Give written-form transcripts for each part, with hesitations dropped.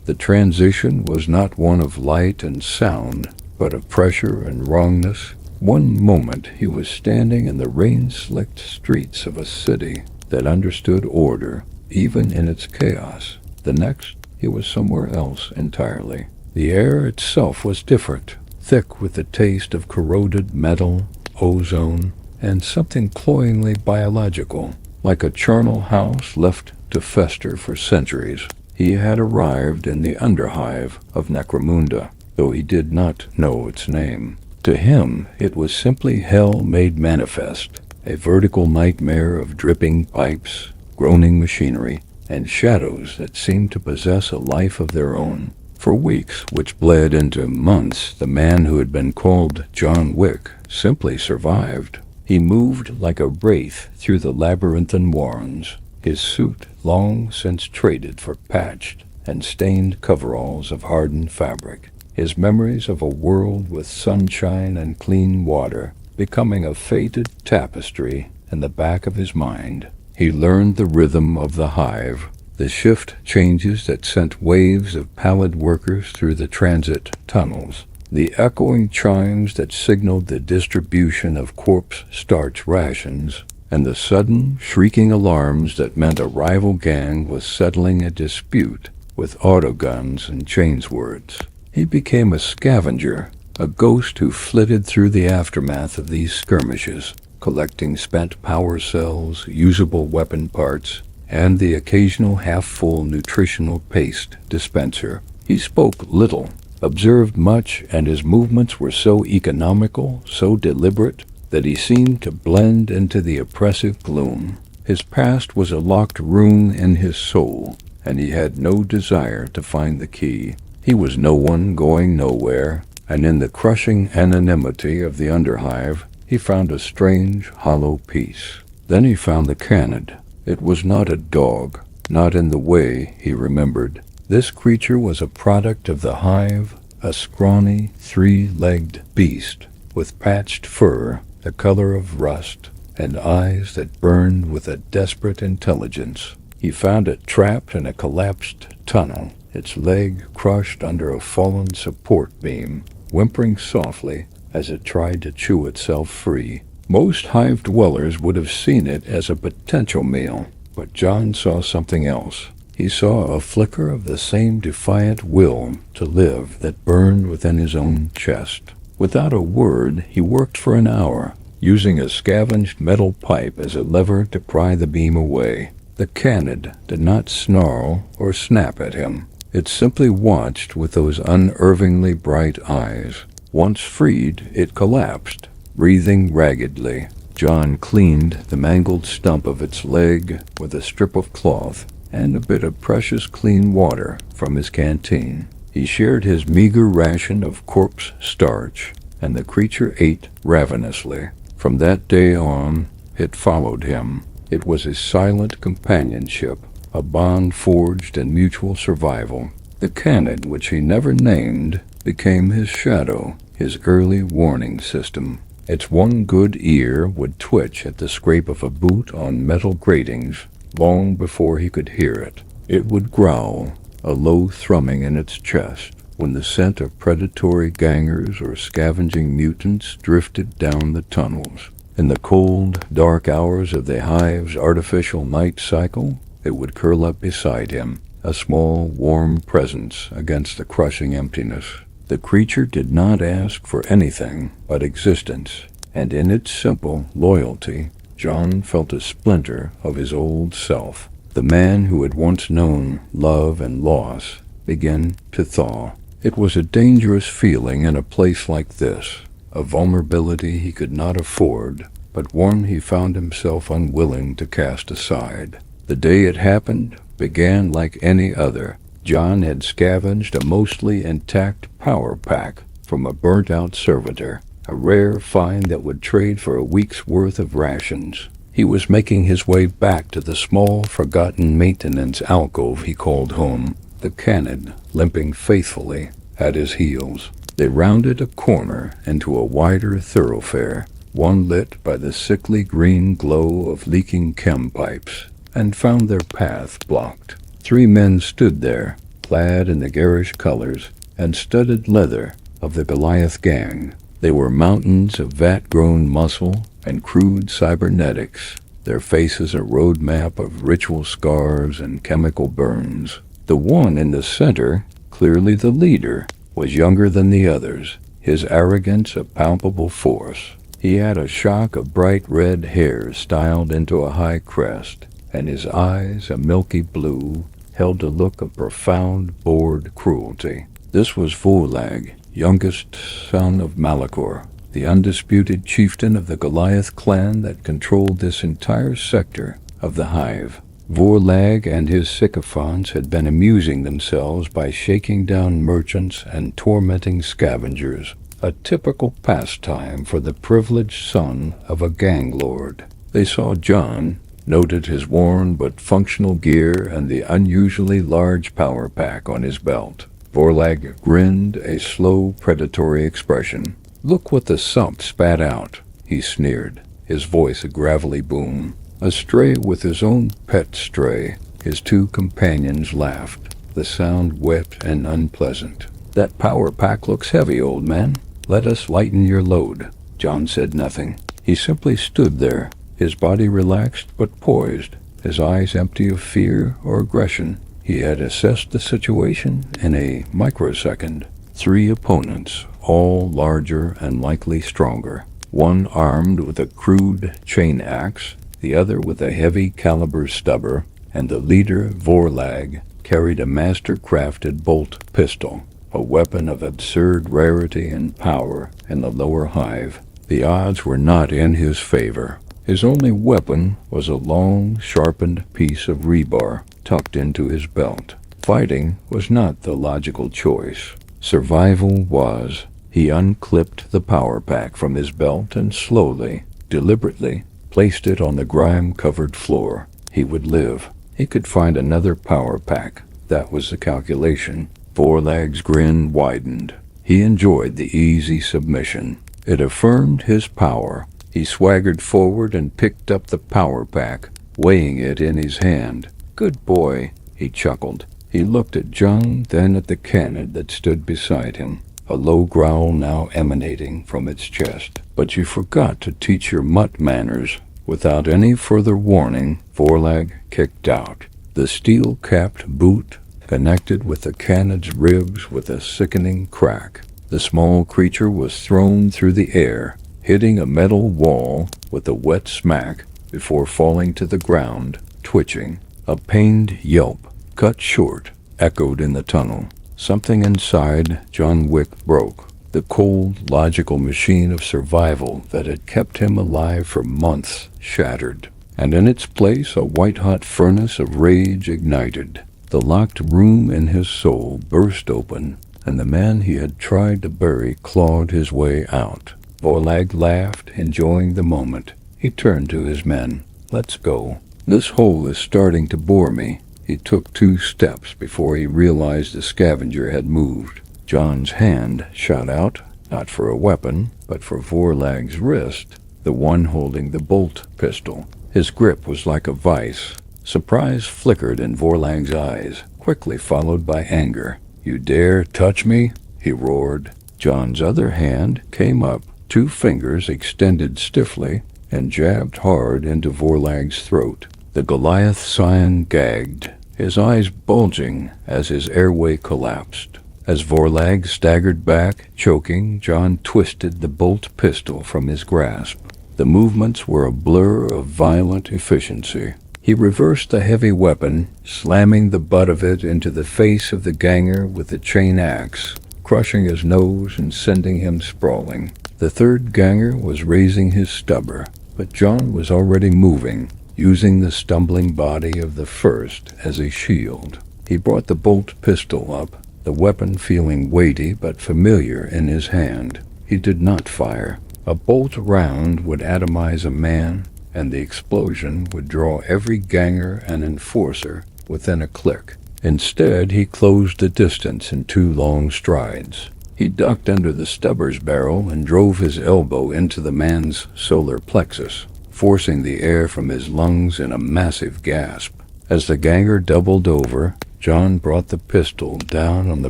The transition was not one of light and sound, but of pressure and wrongness. One moment he was standing in the rain-slicked streets of a city that understood order, even in its chaos. The next, he was somewhere else entirely. The air itself was different, thick with the taste of corroded metal, ozone, and something cloyingly biological, like a charnel house left to fester for centuries. He had arrived in the underhive of Necromunda, though he did not know its name. To him, it was simply hell made manifest, a vertical nightmare of dripping pipes, groaning machinery, and shadows that seemed to possess a life of their own. For weeks, which bled into months, the man who had been called John Wick simply survived. He moved like a wraith through the labyrinthine warrens, his suit long since traded for patched and stained coveralls of hardened fabric, his memories of a world with sunshine and clean water becoming a faded tapestry in the back of his mind. He learned the rhythm of the hive, the shift changes that sent waves of pallid workers through the transit tunnels, the echoing chimes that signaled the distribution of corpse starch rations, and the sudden, shrieking alarms that meant a rival gang was settling a dispute with autoguns and chainswords. He became a scavenger, a ghost who flitted through the aftermath of these skirmishes, collecting spent power cells, usable weapon parts, and the occasional half-full nutritional paste dispenser. He spoke little, observed much, and his movements were so economical, so deliberate, that he seemed to blend into the oppressive gloom. His past was a locked room in his soul, and he had no desire to find the key. He was no one going nowhere, and in the crushing anonymity of the underhive, he found a strange, hollow peace. Then he found the canid. It was not a dog, not in the way he remembered. This creature was a product of the hive, a scrawny, three-legged beast, with patched fur, the color of rust, and eyes that burned with a desperate intelligence. He found it trapped in a collapsed tunnel, its leg crushed under a fallen support beam, whimpering softly as it tried to chew itself free. Most hive dwellers would have seen it as a potential meal, but John saw something else. He saw a flicker of the same defiant will to live that burned within his own chest. Without a word, he worked for an hour, using a scavenged metal pipe as a lever to pry the beam away. The canid did not snarl or snap at him. It simply watched with those unervingly bright eyes. Once freed, it collapsed, breathing raggedly. John cleaned the mangled stump of its leg with a strip of cloth and a bit of precious clean water from his canteen. He shared his meager ration of corpse starch, and the creature ate ravenously. From that day on, it followed him. It was a silent companionship, a bond forged in mutual survival. The canid, which he never named, became his shadow, his early warning system. Its one good ear would twitch at the scrape of a boot on metal gratings long before he could hear it. It would growl, a low thrumming in its chest, when the scent of predatory gangers or scavenging mutants drifted down the tunnels. In the cold, dark hours of the hive's artificial night cycle, it would curl up beside him, a small, warm presence against the crushing emptiness. The creature did not ask for anything but existence, and in its simple loyalty, John felt a splinter of his old self. The man who had once known love and loss began to thaw. It was a dangerous feeling in a place like this, a vulnerability he could not afford, but one he found himself unwilling to cast aside. The day it happened began like any other. John had scavenged a mostly intact power pack from a burnt-out servitor, a rare find that would trade for a week's worth of rations. He was making his way back to the small, forgotten maintenance alcove he called home, the canid limping faithfully at his heels. They rounded a corner into a wider thoroughfare, one lit by the sickly green glow of leaking chem pipes, and found their path blocked. 3 men stood there, clad in the garish colors and studded leather of the Goliath gang. They were mountains of vat-grown muscle and crude cybernetics, their faces a roadmap of ritual scars and chemical burns. The one in the center, clearly the leader, was younger than the others, his arrogance a palpable force. He had a shock of bright red hair styled into a high crest, and his eyes, a milky blue, held a look of profound, bored cruelty. This was Vorlag, youngest son of Malachor, the undisputed chieftain of the Goliath clan that controlled this entire sector of the hive. Vorlag and his sycophants had been amusing themselves by shaking down merchants and tormenting scavengers, a typical pastime for the privileged son of a gang lord. They saw John, noted his worn but functional gear and the unusually large power pack on his belt. Vorlag grinned a slow, predatory expression. "Look what the sump spat out," he sneered, his voice a gravelly boom. A stray with his own pet stray, his two companions laughed, the sound wet and unpleasant. "That power pack looks heavy, old man. Let us lighten your load." John said nothing. He simply stood there, his body relaxed but poised, his eyes empty of fear or aggression. He had assessed the situation in a microsecond. 3 opponents, all larger and likely stronger. One armed with a crude chain axe, the other with a heavy caliber stubber, and the leader, Vorlag, carried a master-crafted bolt pistol, a weapon of absurd rarity and power in the lower hive. The odds were not in his favor. His only weapon was a long, sharpened piece of rebar tucked into his belt. Fighting was not the logical choice. Survival was. He unclipped the power pack from his belt and slowly, deliberately, placed it on the grime-covered floor. He would live. He could find another power pack. That was the calculation. Vorlag's grin widened. He enjoyed the easy submission. It affirmed his power. He swaggered forward and picked up the power pack, weighing it in his hand. "Good boy," he chuckled. He looked at John, then at the canid that stood beside him, a low growl now emanating from its chest. "But you forgot to teach your mutt manners." Without any further warning, Vorlag kicked out. The steel-capped boot connected with the canid's ribs with a sickening crack. The small creature was thrown through the air, hitting a metal wall with a wet smack before falling to the ground, twitching. A pained yelp, cut short, echoed in the tunnel. Something inside John Wick broke. The cold, logical machine of survival that had kept him alive for months shattered, and in its place a white-hot furnace of rage ignited. The locked room in his soul burst open, and the man he had tried to bury clawed his way out. Vorlag laughed, enjoying the moment. He turned to his men. "Let's go. This hole is starting to bore me." He took 2 steps before he realized the scavenger had moved. John's hand shot out, not for a weapon, but for Vorlag's wrist, the one holding the bolt pistol. His grip was like a vice. Surprise flickered in Vorlag's eyes, quickly followed by anger. "You dare touch me?" he roared. John's other hand came up, 2 fingers extended stiffly, and jabbed hard into Vorlag's throat. The Goliath scion gagged, his eyes bulging as his airway collapsed. As Vorlag staggered back, choking, John twisted the bolt pistol from his grasp. The movements were a blur of violent efficiency. He reversed the heavy weapon, slamming the butt of it into the face of the ganger with the chain axe, crushing his nose and sending him sprawling. The third ganger was raising his stubber, but John was already moving, using the stumbling body of the first as a shield. He brought the bolt pistol up, the weapon feeling weighty but familiar in his hand. He did not fire. A bolt round would atomize a man, and the explosion would draw every ganger and enforcer within a click. Instead, he closed the distance in 2 long strides. He ducked under the stubber's barrel and drove his elbow into the man's solar plexus, forcing the air from his lungs in a massive gasp. As the ganger doubled over, John brought the pistol down on the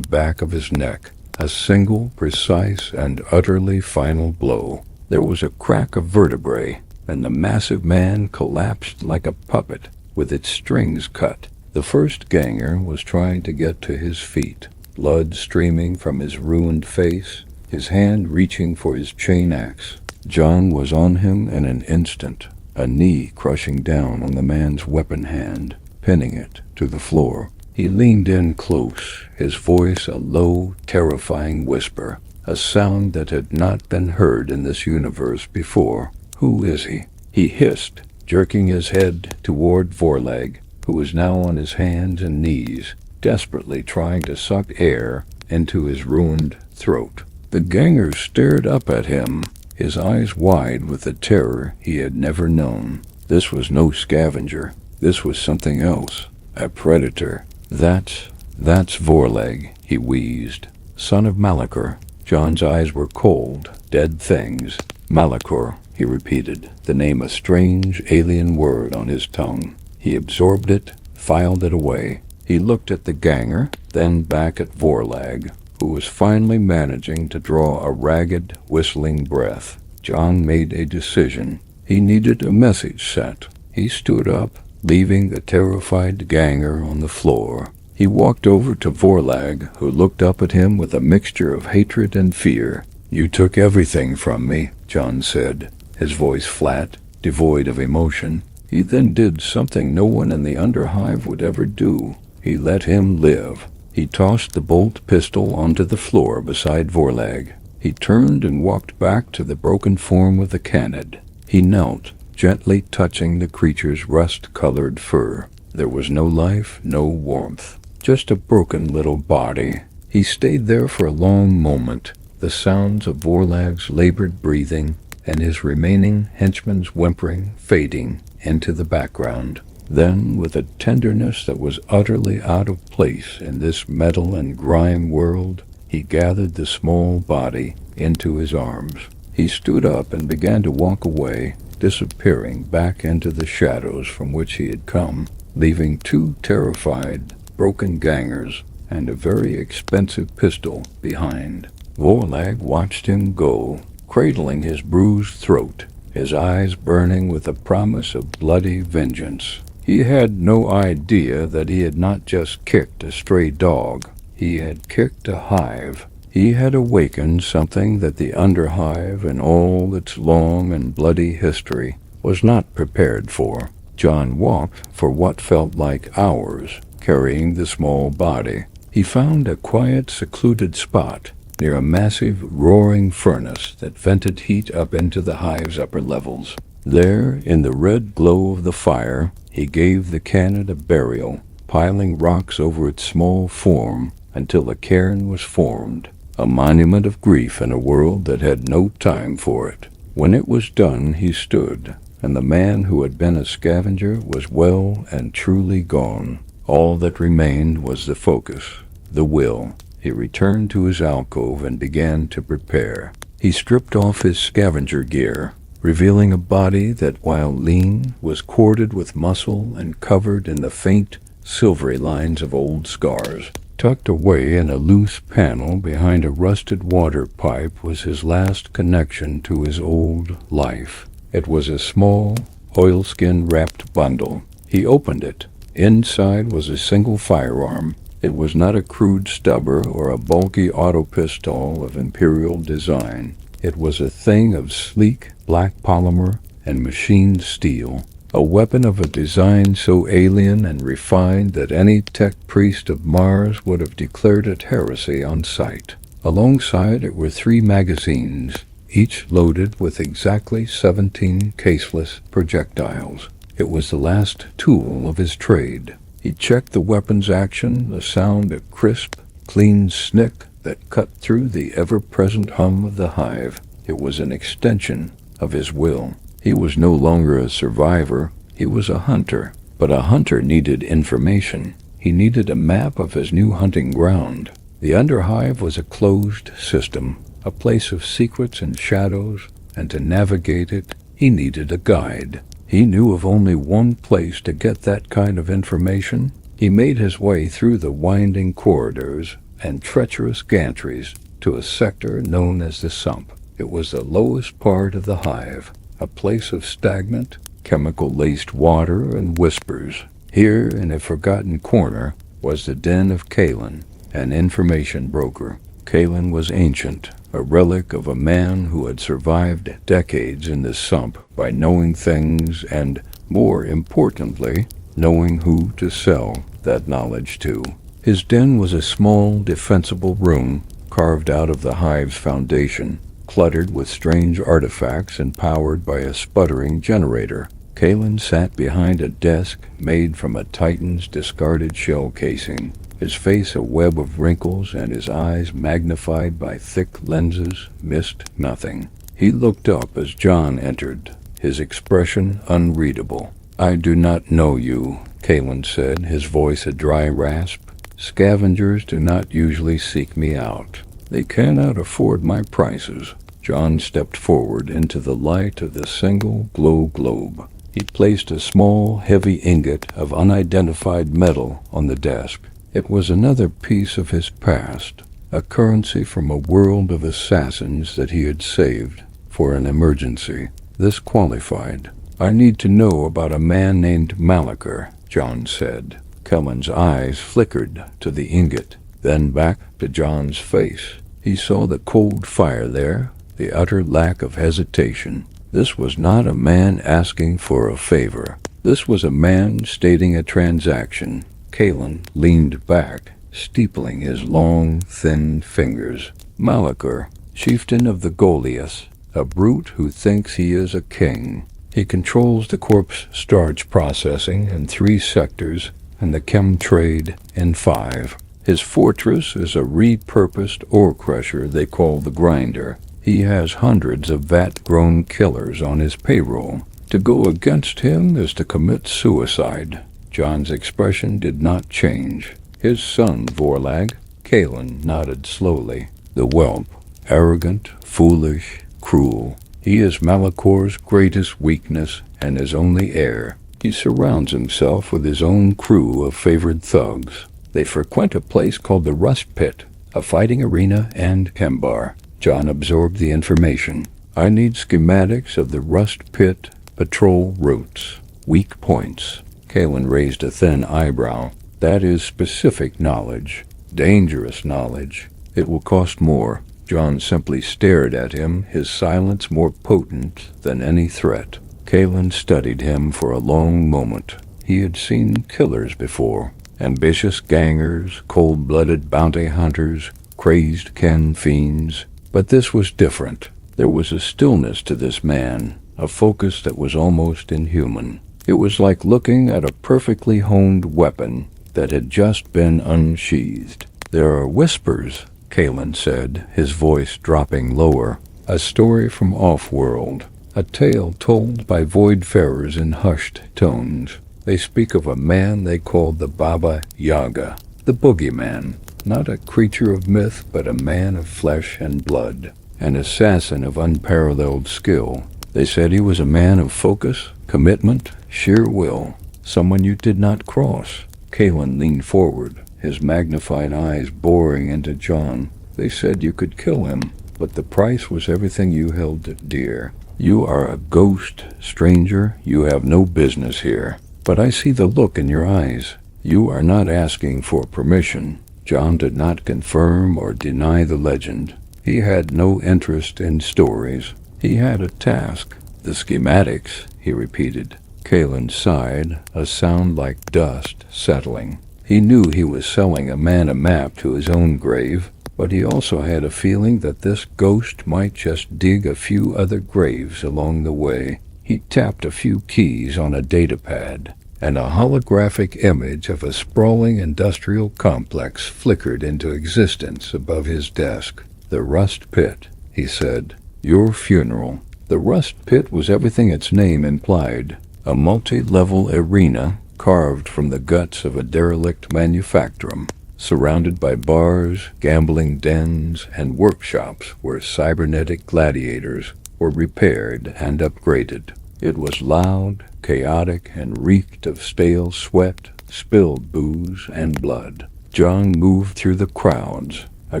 back of his neck, a single, precise, and utterly final blow. There was a crack of vertebrae, and the massive man collapsed like a puppet, with its strings cut. The first ganger was trying to get to his feet, blood streaming from his ruined face, his hand reaching for his chain axe. John was on him in an instant, a knee crushing down on the man's weapon hand, pinning it to the floor. He leaned in close, his voice a low, terrifying whisper, a sound that had not been heard in this universe before. "Who is he?" he hissed, jerking his head toward Vorlag, who was now on his hands and knees, desperately trying to suck air into his ruined throat. The ganger stared up at him, his eyes wide with the terror he had never known. This was no scavenger. This was something else, a predator. That's Vorlag, he wheezed. "Son of Malachor." John's eyes were cold, dead things. Malachor, he repeated, the name a strange, alien word on his tongue. He absorbed it, filed it away. He looked at the ganger, then back at Vorlag, who was finally managing to draw a ragged, whistling breath. John made a decision. He needed a message sent. He stood up, leaving the terrified ganger on the floor. He walked over to Vorlag, who looked up at him with a mixture of hatred and fear. "You took everything from me," John said, his voice flat, devoid of emotion. He then did something no one in the underhive would ever do. He let him live. He tossed the bolt pistol onto the floor beside Vorlag. He turned and walked back to the broken form of the canid. He knelt, gently touching the creature's rust-colored fur. There was no life, no warmth, just a broken little body. He stayed there for a long moment, the sounds of Vorlag's labored breathing and his remaining henchman's whimpering fading into the background. Then, with a tenderness that was utterly out of place in this metal and grime world, he gathered the small body into his arms. He stood up and began to walk away, disappearing back into the shadows from which he had come, leaving two terrified, broken gangers and a very expensive pistol behind. Vorlag watched him go, cradling his bruised throat, his eyes burning with the promise of bloody vengeance. He had no idea that he had not just kicked a stray dog. He had kicked a hive. He had awakened something that the underhive, in all its long and bloody history, was not prepared for. John walked for what felt like hours, carrying the small body. He found a quiet, secluded spot near a massive, roaring furnace that vented heat up into the hive's upper levels. There, in the red glow of the fire, he gave the canid a burial, piling rocks over its small form until a cairn was formed, a monument of grief in a world that had no time for it. When it was done, he stood, and the man who had been a scavenger was well and truly gone. All that remained was the focus, the will. He returned to his alcove and began to prepare. He stripped off his scavenger gear, revealing a body that, while lean, was corded with muscle and covered in the faint, silvery lines of old scars. Tucked away in a loose panel behind a rusted water pipe was his last connection to his old life. It was a small, oilskin-wrapped bundle. He opened it. Inside was a single firearm. It was not a crude stubber or a bulky auto-pistol of imperial design. It was a thing of sleek, black polymer and machined steel, a weapon of a design so alien and refined that any tech priest of Mars would have declared it heresy on sight. Alongside it were 3 magazines, each loaded with exactly 17 caseless projectiles. It was the last tool of his trade. He checked the weapon's action, the sound a crisp, clean snick that cut through the ever-present hum of the hive. It was an extension of his will. He was no longer a survivor, he was a hunter. But a hunter needed information. He needed a map of his new hunting ground. The underhive was a closed system, a place of secrets and shadows, and to navigate it, he needed a guide. He knew of only one place to get that kind of information, He made his way through the winding corridors and treacherous gantries to a sector known as the sump. It was the lowest part of the hive, a place of stagnant, chemical-laced water and whispers. Here, in a forgotten corner, was the den of Kalen, an information broker. Kalen was ancient, a relic of a man who had survived decades in the sump by knowing things and, more importantly, knowing who to sell that knowledge to. His den was a small, defensible room carved out of the hive's foundation, cluttered with strange artifacts and powered by a sputtering generator. Kalen sat behind a desk made from a Titan's discarded shell casing, his face a web of wrinkles and his eyes magnified by thick lenses missed nothing. He looked up as John entered, his expression unreadable. "I do not know you," Kalen said, his voice a dry rasp. "Scavengers do not usually seek me out. They cannot afford my prices." John stepped forward into the light of the single glow globe. He placed a small, heavy ingot of unidentified metal on the desk. It was another piece of his past, a currency from a world of assassins that he had saved for an emergency. This qualified. "I need to know about a man named Malachar," John said. Kellen's eyes flickered to the ingot, then back to John's face. He saw the cold fire there, the utter lack of hesitation. This was not a man asking for a favor. This was a man stating a transaction. Kalen leaned back, steepling his long, thin fingers. "Malachar, chieftain of the Goliaths, a brute who thinks he is a king. He controls the corpse starch processing in 3 sectors and the chem trade in 5. His fortress is a repurposed ore crusher they call the Grinder. He has hundreds of vat-grown killers on his payroll. To go against him is to commit suicide." John's expression did not change. "His son, Vorlag," Kalen nodded slowly. "The whelp, arrogant, foolish, cruel. He is Malachar's greatest weakness and his only heir. He surrounds himself with his own crew of favored thugs. They frequent a place called the Rust Pit, a fighting arena and chem bar." John absorbed the information. "I need schematics of the Rust Pit patrol routes. Weak points." Kalen raised a thin eyebrow. "That is specific knowledge. Dangerous knowledge. It will cost more." John simply stared at him, his silence more potent than any threat. Kalen studied him for a long moment. He had seen killers before. Ambitious gangers, cold-blooded bounty hunters, crazed Ken fiends. But this was different. There was a stillness to this man, a focus that was almost inhuman. It was like looking at a perfectly honed weapon that had just been unsheathed. "There are whispers," Kalen said, his voice dropping lower. "A story from off-world, a tale told by voidfarers in hushed tones. They speak of a man they called the Baba Yaga, the boogeyman, not a creature of myth but a man of flesh and blood, an assassin of unparalleled skill. They said he was a man of focus, commitment, sheer will, someone you did not cross." Kalen leaned forward, his magnified eyes boring into John. "They said you could kill him, but the price was everything you held dear. You are a ghost, stranger. You have no business here. But I see the look in your eyes. You are not asking for permission." John did not confirm or deny the legend. He had no interest in stories. He had a task. "The schematics," he repeated. Kalen sighed, a sound like dust settling. He knew he was selling a man a map to his own grave, but he also had a feeling that this ghost might just dig a few other graves along the way. He tapped a few keys on a datapad, and a holographic image of a sprawling industrial complex flickered into existence above his desk. "The Rust Pit," he said. "Your funeral." The Rust Pit was everything its name implied. A multi-level arena carved from the guts of a derelict manufactorum, surrounded by bars, gambling dens, and workshops where cybernetic gladiators were repaired and upgraded. It was loud, chaotic, and reeked of stale sweat, spilled booze and blood. John moved through the crowds, a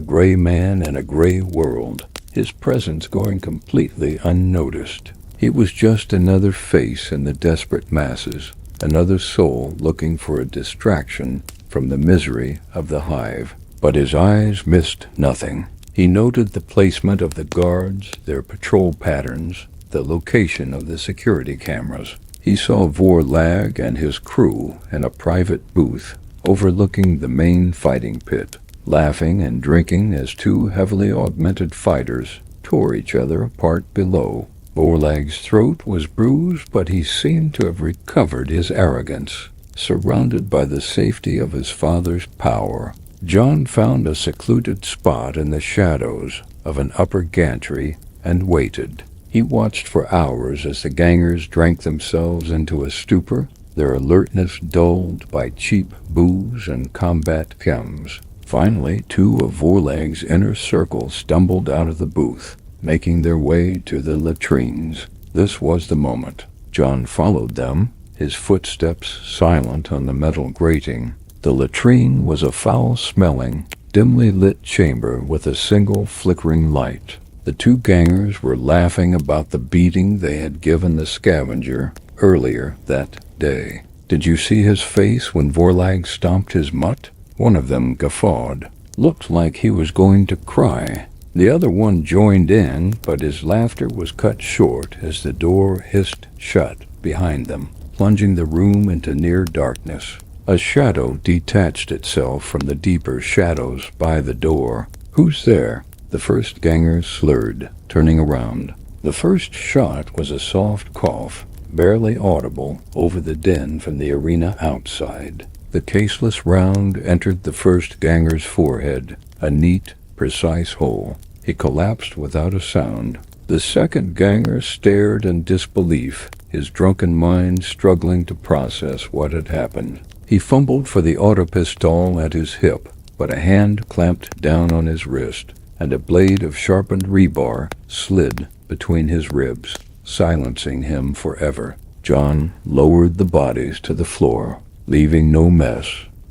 gray man in a gray world, his presence going completely unnoticed. He was just another face in the desperate masses, another soul looking for a distraction from the misery of the hive. But his eyes missed nothing. He noted the placement of the guards, their patrol patterns, the location of the security cameras. He saw Warlag and his crew in a private booth overlooking the main fighting pit, laughing and drinking as two heavily augmented fighters tore each other apart below. Warlag's throat was bruised, but he seemed to have recovered his arrogance. Surrounded by the safety of his father's power, John found a secluded spot in the shadows of an upper gantry and waited. He watched for hours as the gangers drank themselves into a stupor, their alertness dulled by cheap booze and combat chems. Finally, two of Warlag's inner circle stumbled out of the booth, making their way to the latrines. This was the moment. John followed them, his footsteps silent on the metal grating. The latrine was a foul-smelling, dimly lit chamber with a single flickering light. The two gangers were laughing about the beating they had given the scavenger earlier that day. "Did you see his face when Warlag stomped his mutt?" One of them guffawed. Looked like he was going to cry. The other one joined in, but his laughter was cut short as the door hissed shut behind them, plunging the room into near darkness. A shadow detached itself from the deeper shadows by the door. "Who's there?" The first ganger slurred, turning around. The first shot was a soft cough, barely audible over the din from the arena outside. The caseless round entered the first ganger's forehead, a neat, precise hole. He collapsed without a sound. The second ganger stared in disbelief, his drunken mind struggling to process what had happened. He fumbled for the autopistol at his hip, but a hand clamped down on his wrist, and a blade of sharpened rebar slid between his ribs, silencing him forever. John lowered the bodies to the floor, leaving no mess,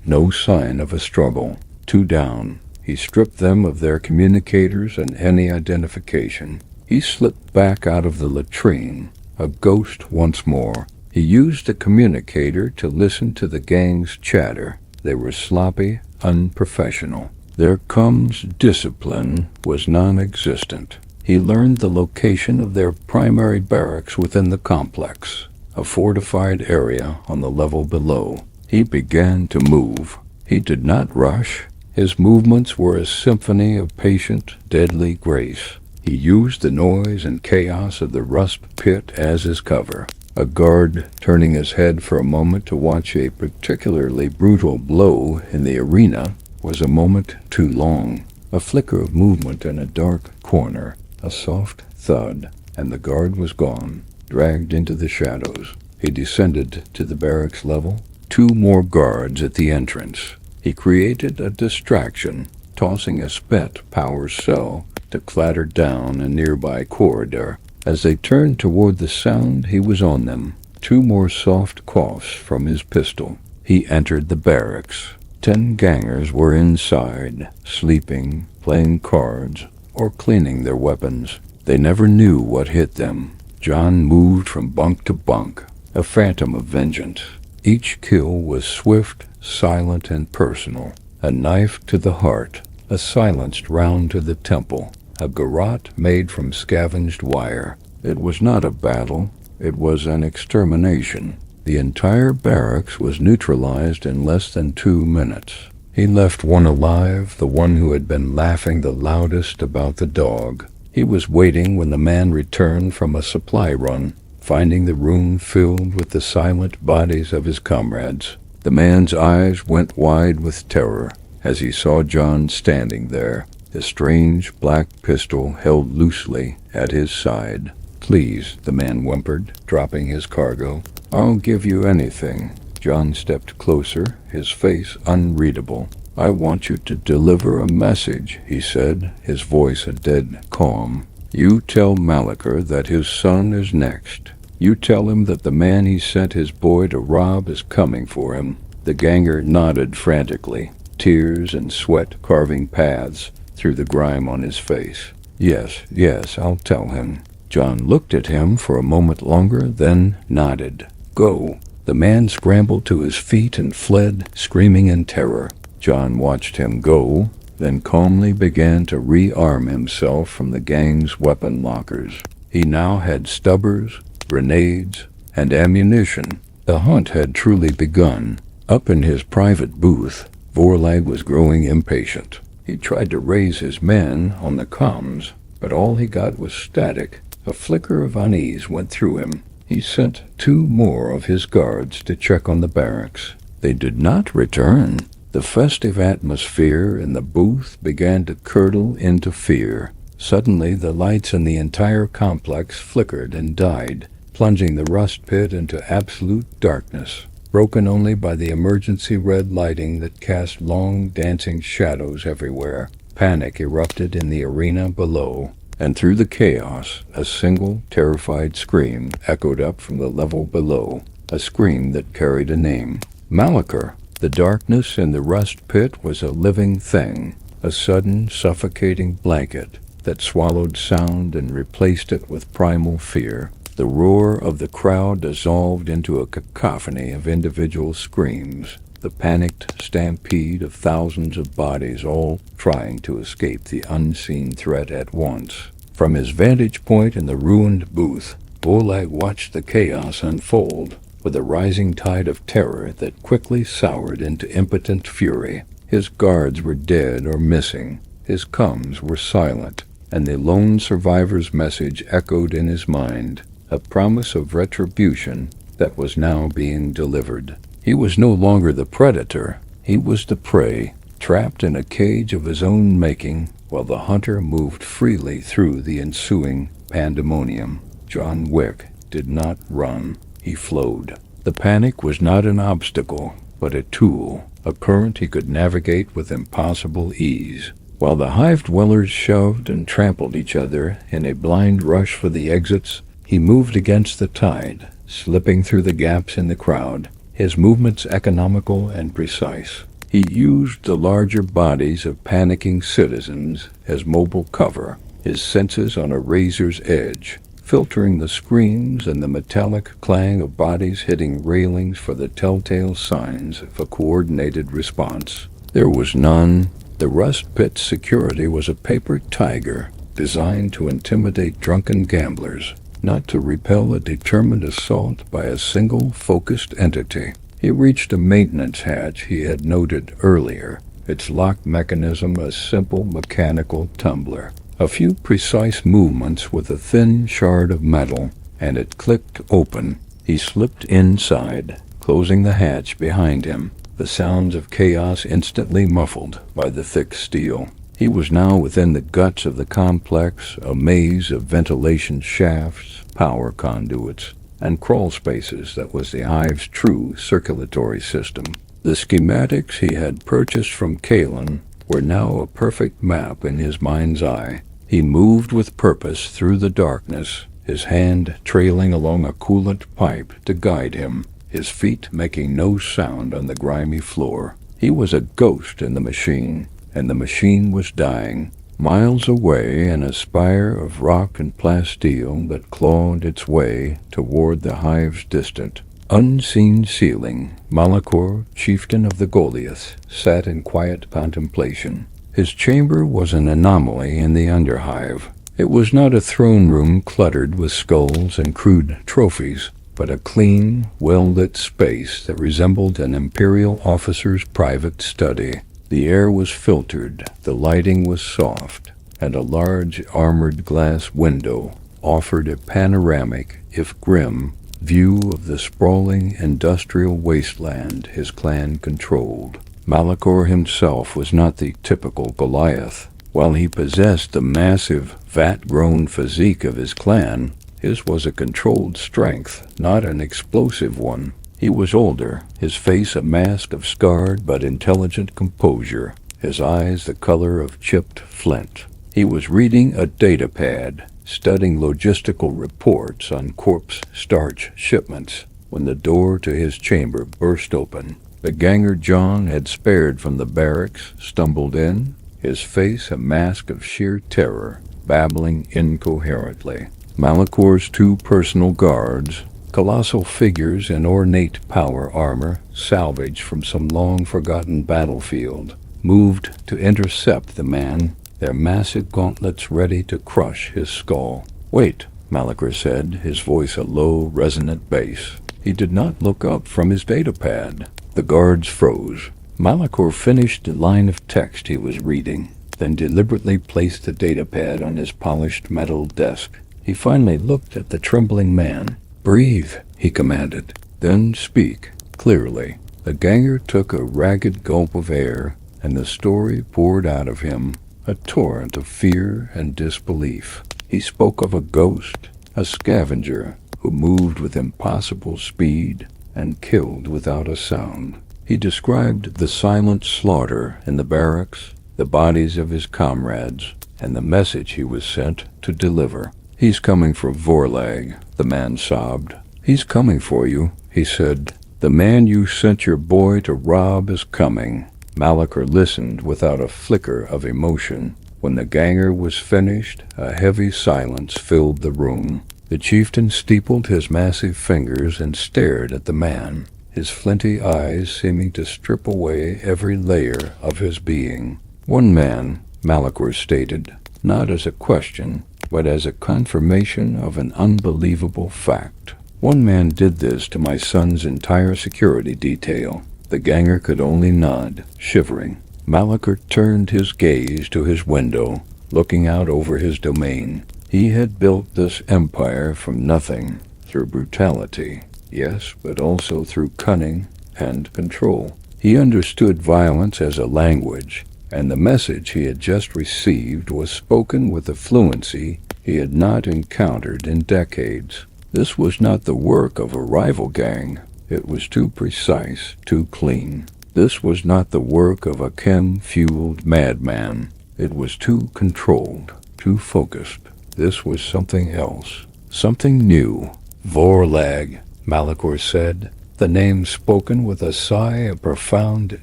no sign of a struggle. Two down, he stripped them of their communicators and any identification. He slipped back out of the latrine, a ghost once more. He used the communicator to listen to the gang's chatter. They were sloppy, unprofessional. Their comms discipline was non-existent. He learned the location of their primary barracks within the complex, a fortified area on the level below. He began to move. He did not rush. His movements were a symphony of patient, deadly grace. He used the noise and chaos of the rust pit as his cover. A guard turning his head for a moment to watch a particularly brutal blow in the arena was a moment too long. A flicker of movement in a dark corner, a soft thud, and the guard was gone, dragged into the shadows. He descended to the barracks level. Two more guards at the entrance. He created a distraction, tossing a spent power cell to clatter down a nearby corridor. As they turned toward the sound, he was on them. Two more soft coughs from his pistol. He entered the barracks. 10 gangers were inside, sleeping, playing cards, or cleaning their weapons. They never knew what hit them. John moved from bunk to bunk, a phantom of vengeance. Each kill was swift, silent, and personal. A knife to the heart, a silenced round to the temple, a garrote made from scavenged wire. It was not a battle, it was an extermination. The entire barracks was neutralized in less than 2 minutes. He left one alive, the one who had been laughing the loudest about the dog. He was waiting when the man returned from a supply run, finding the room filled with the silent bodies of his comrades. The man's eyes went wide with terror as he saw John standing there, the strange black pistol held loosely at his side. "Please," the man whimpered, dropping his cargo. "I'll give you anything." John stepped closer, his face unreadable. "I want you to deliver a message," he said, his voice a dead calm. "You tell Malachar that his son is next. You tell him that the man he sent his boy to rob is coming for him. The ganger nodded frantically, tears and sweat carving paths through the grime on his face. Yes, I'll tell him. John looked at him for a moment longer, then nodded. Go. The man scrambled to his feet and fled, screaming in terror. John watched him go, then calmly began to rearm himself from the gang's weapon lockers. He now had stubbers, grenades, and ammunition. The hunt had truly begun. Up in his private booth, Vorlag was growing impatient. He tried to raise his men on the comms, but all he got was static. A flicker of unease went through him. He sent 2 more of his guards to check on the barracks. They did not return. The festive atmosphere in the booth began to curdle into fear. Suddenly, the lights in the entire complex flickered and died, plunging the rust pit into absolute darkness, broken only by the emergency red lighting that cast long, dancing shadows everywhere. Panic erupted in the arena below, and through the chaos, a single, terrified scream echoed up from the level below, a scream that carried a name. Malachor. The darkness in the rust pit was a living thing, a sudden, suffocating blanket that swallowed sound and replaced it with primal fear. The roar of the crowd dissolved into a cacophony of individual screams, the panicked stampede of thousands of bodies all trying to escape the unseen threat at once. From his vantage point in the ruined booth, Vorlag watched the chaos unfold, with a rising tide of terror that quickly soured into impotent fury. His guards were dead or missing, his comms were silent, and the lone survivor's message echoed in his mind, a promise of retribution that was now being delivered. He was no longer the predator, he was the prey, trapped in a cage of his own making, while the hunter moved freely through the ensuing pandemonium. John Wick did not run. He flowed. The panic was not an obstacle, but a tool, a current he could navigate with impossible ease. While the hive dwellers shoved and trampled each other in a blind rush for the exits, he moved against the tide, slipping through the gaps in the crowd, his movements economical and precise. He used the larger bodies of panicking citizens as mobile cover, his senses on a razor's edge, filtering the screams and the metallic clang of bodies hitting railings for the telltale signs of a coordinated response. There was none. The rust pit's security was a paper tiger, designed to intimidate drunken gamblers, not to repel a determined assault by a single focused entity. He reached a maintenance hatch he had noted earlier, its lock mechanism a simple mechanical tumbler. A few precise movements with a thin shard of metal, and it clicked open. He slipped inside, closing the hatch behind him, the sounds of chaos instantly muffled by the thick steel. He was now within the guts of the complex, a maze of ventilation shafts, power conduits, and crawl spaces that was the hive's true circulatory system. The schematics he had purchased from Kalen were now a perfect map in his mind's eye. He moved with purpose through the darkness, his hand trailing along a coolant pipe to guide him, his feet making no sound on the grimy floor. He was a ghost in the machine, and the machine was dying. Miles away, in a spire of rock and plasteel that clawed its way toward the hive's distant, unseen ceiling, Malachor, chieftain of the Goliaths, sat in quiet contemplation. His chamber was an anomaly in the underhive. It was not a throne room cluttered with skulls and crude trophies, but a clean, well-lit space that resembled an imperial officer's private study. The air was filtered, the lighting was soft, and a large armored glass window offered a panoramic, if grim, view of the sprawling industrial wasteland his clan controlled. Malachor himself was not the typical Goliath. While he possessed the massive, vat-grown physique of his clan, his was a controlled strength, not an explosive one. He was older, his face a mask of scarred but intelligent composure, his eyes the color of chipped flint. He was reading a datapad, studying logistical reports on corpse starch shipments, when the door to his chamber burst open. The ganger John had spared from the barracks stumbled in, his face a mask of sheer terror, babbling incoherently. Malakor's 2 personal guards, colossal figures in ornate power armor salvaged from some long-forgotten battlefield, moved to intercept the man, their massive gauntlets ready to crush his skull. "Wait," Malakor said, his voice a low, resonant bass. He did not look up from his datapad. The guards froze. Malakor finished the line of text he was reading, then deliberately placed the datapad on his polished metal desk. He finally looked at the trembling man. "Breathe," he commanded. "Then speak, clearly." The ganger took a ragged gulp of air, and the story poured out of him, a torrent of fear and disbelief. He spoke of a ghost, a scavenger, who moved with impossible speed and killed without a sound. He described the silent slaughter in the barracks, the bodies of his comrades, and the message he was sent to deliver. "He's coming for Vorlag," the man sobbed. "He's coming for you," he said. "The man you sent your boy to rob is coming." Malakor listened without a flicker of emotion. When the ganger was finished, a heavy silence filled the room. The chieftain steepled his massive fingers and stared at the man, his flinty eyes seeming to strip away every layer of his being. "One man," Malakor stated, not as a question, but as a confirmation of an unbelievable fact. "One man did this to my son's entire security detail." The ganger could only nod, shivering. Malakor turned his gaze to his window, looking out over his domain. He had built this empire from nothing, through brutality, yes, but also through cunning and control. He understood violence as a language, and the message he had just received was spoken with a fluency he had not encountered in decades. This was not the work of a rival gang. It was too precise, too clean. This was not the work of a chem-fueled madman. It was too controlled, too focused. This was something else, something new. "Vorlag," Malakor said, the name spoken with a sigh of profound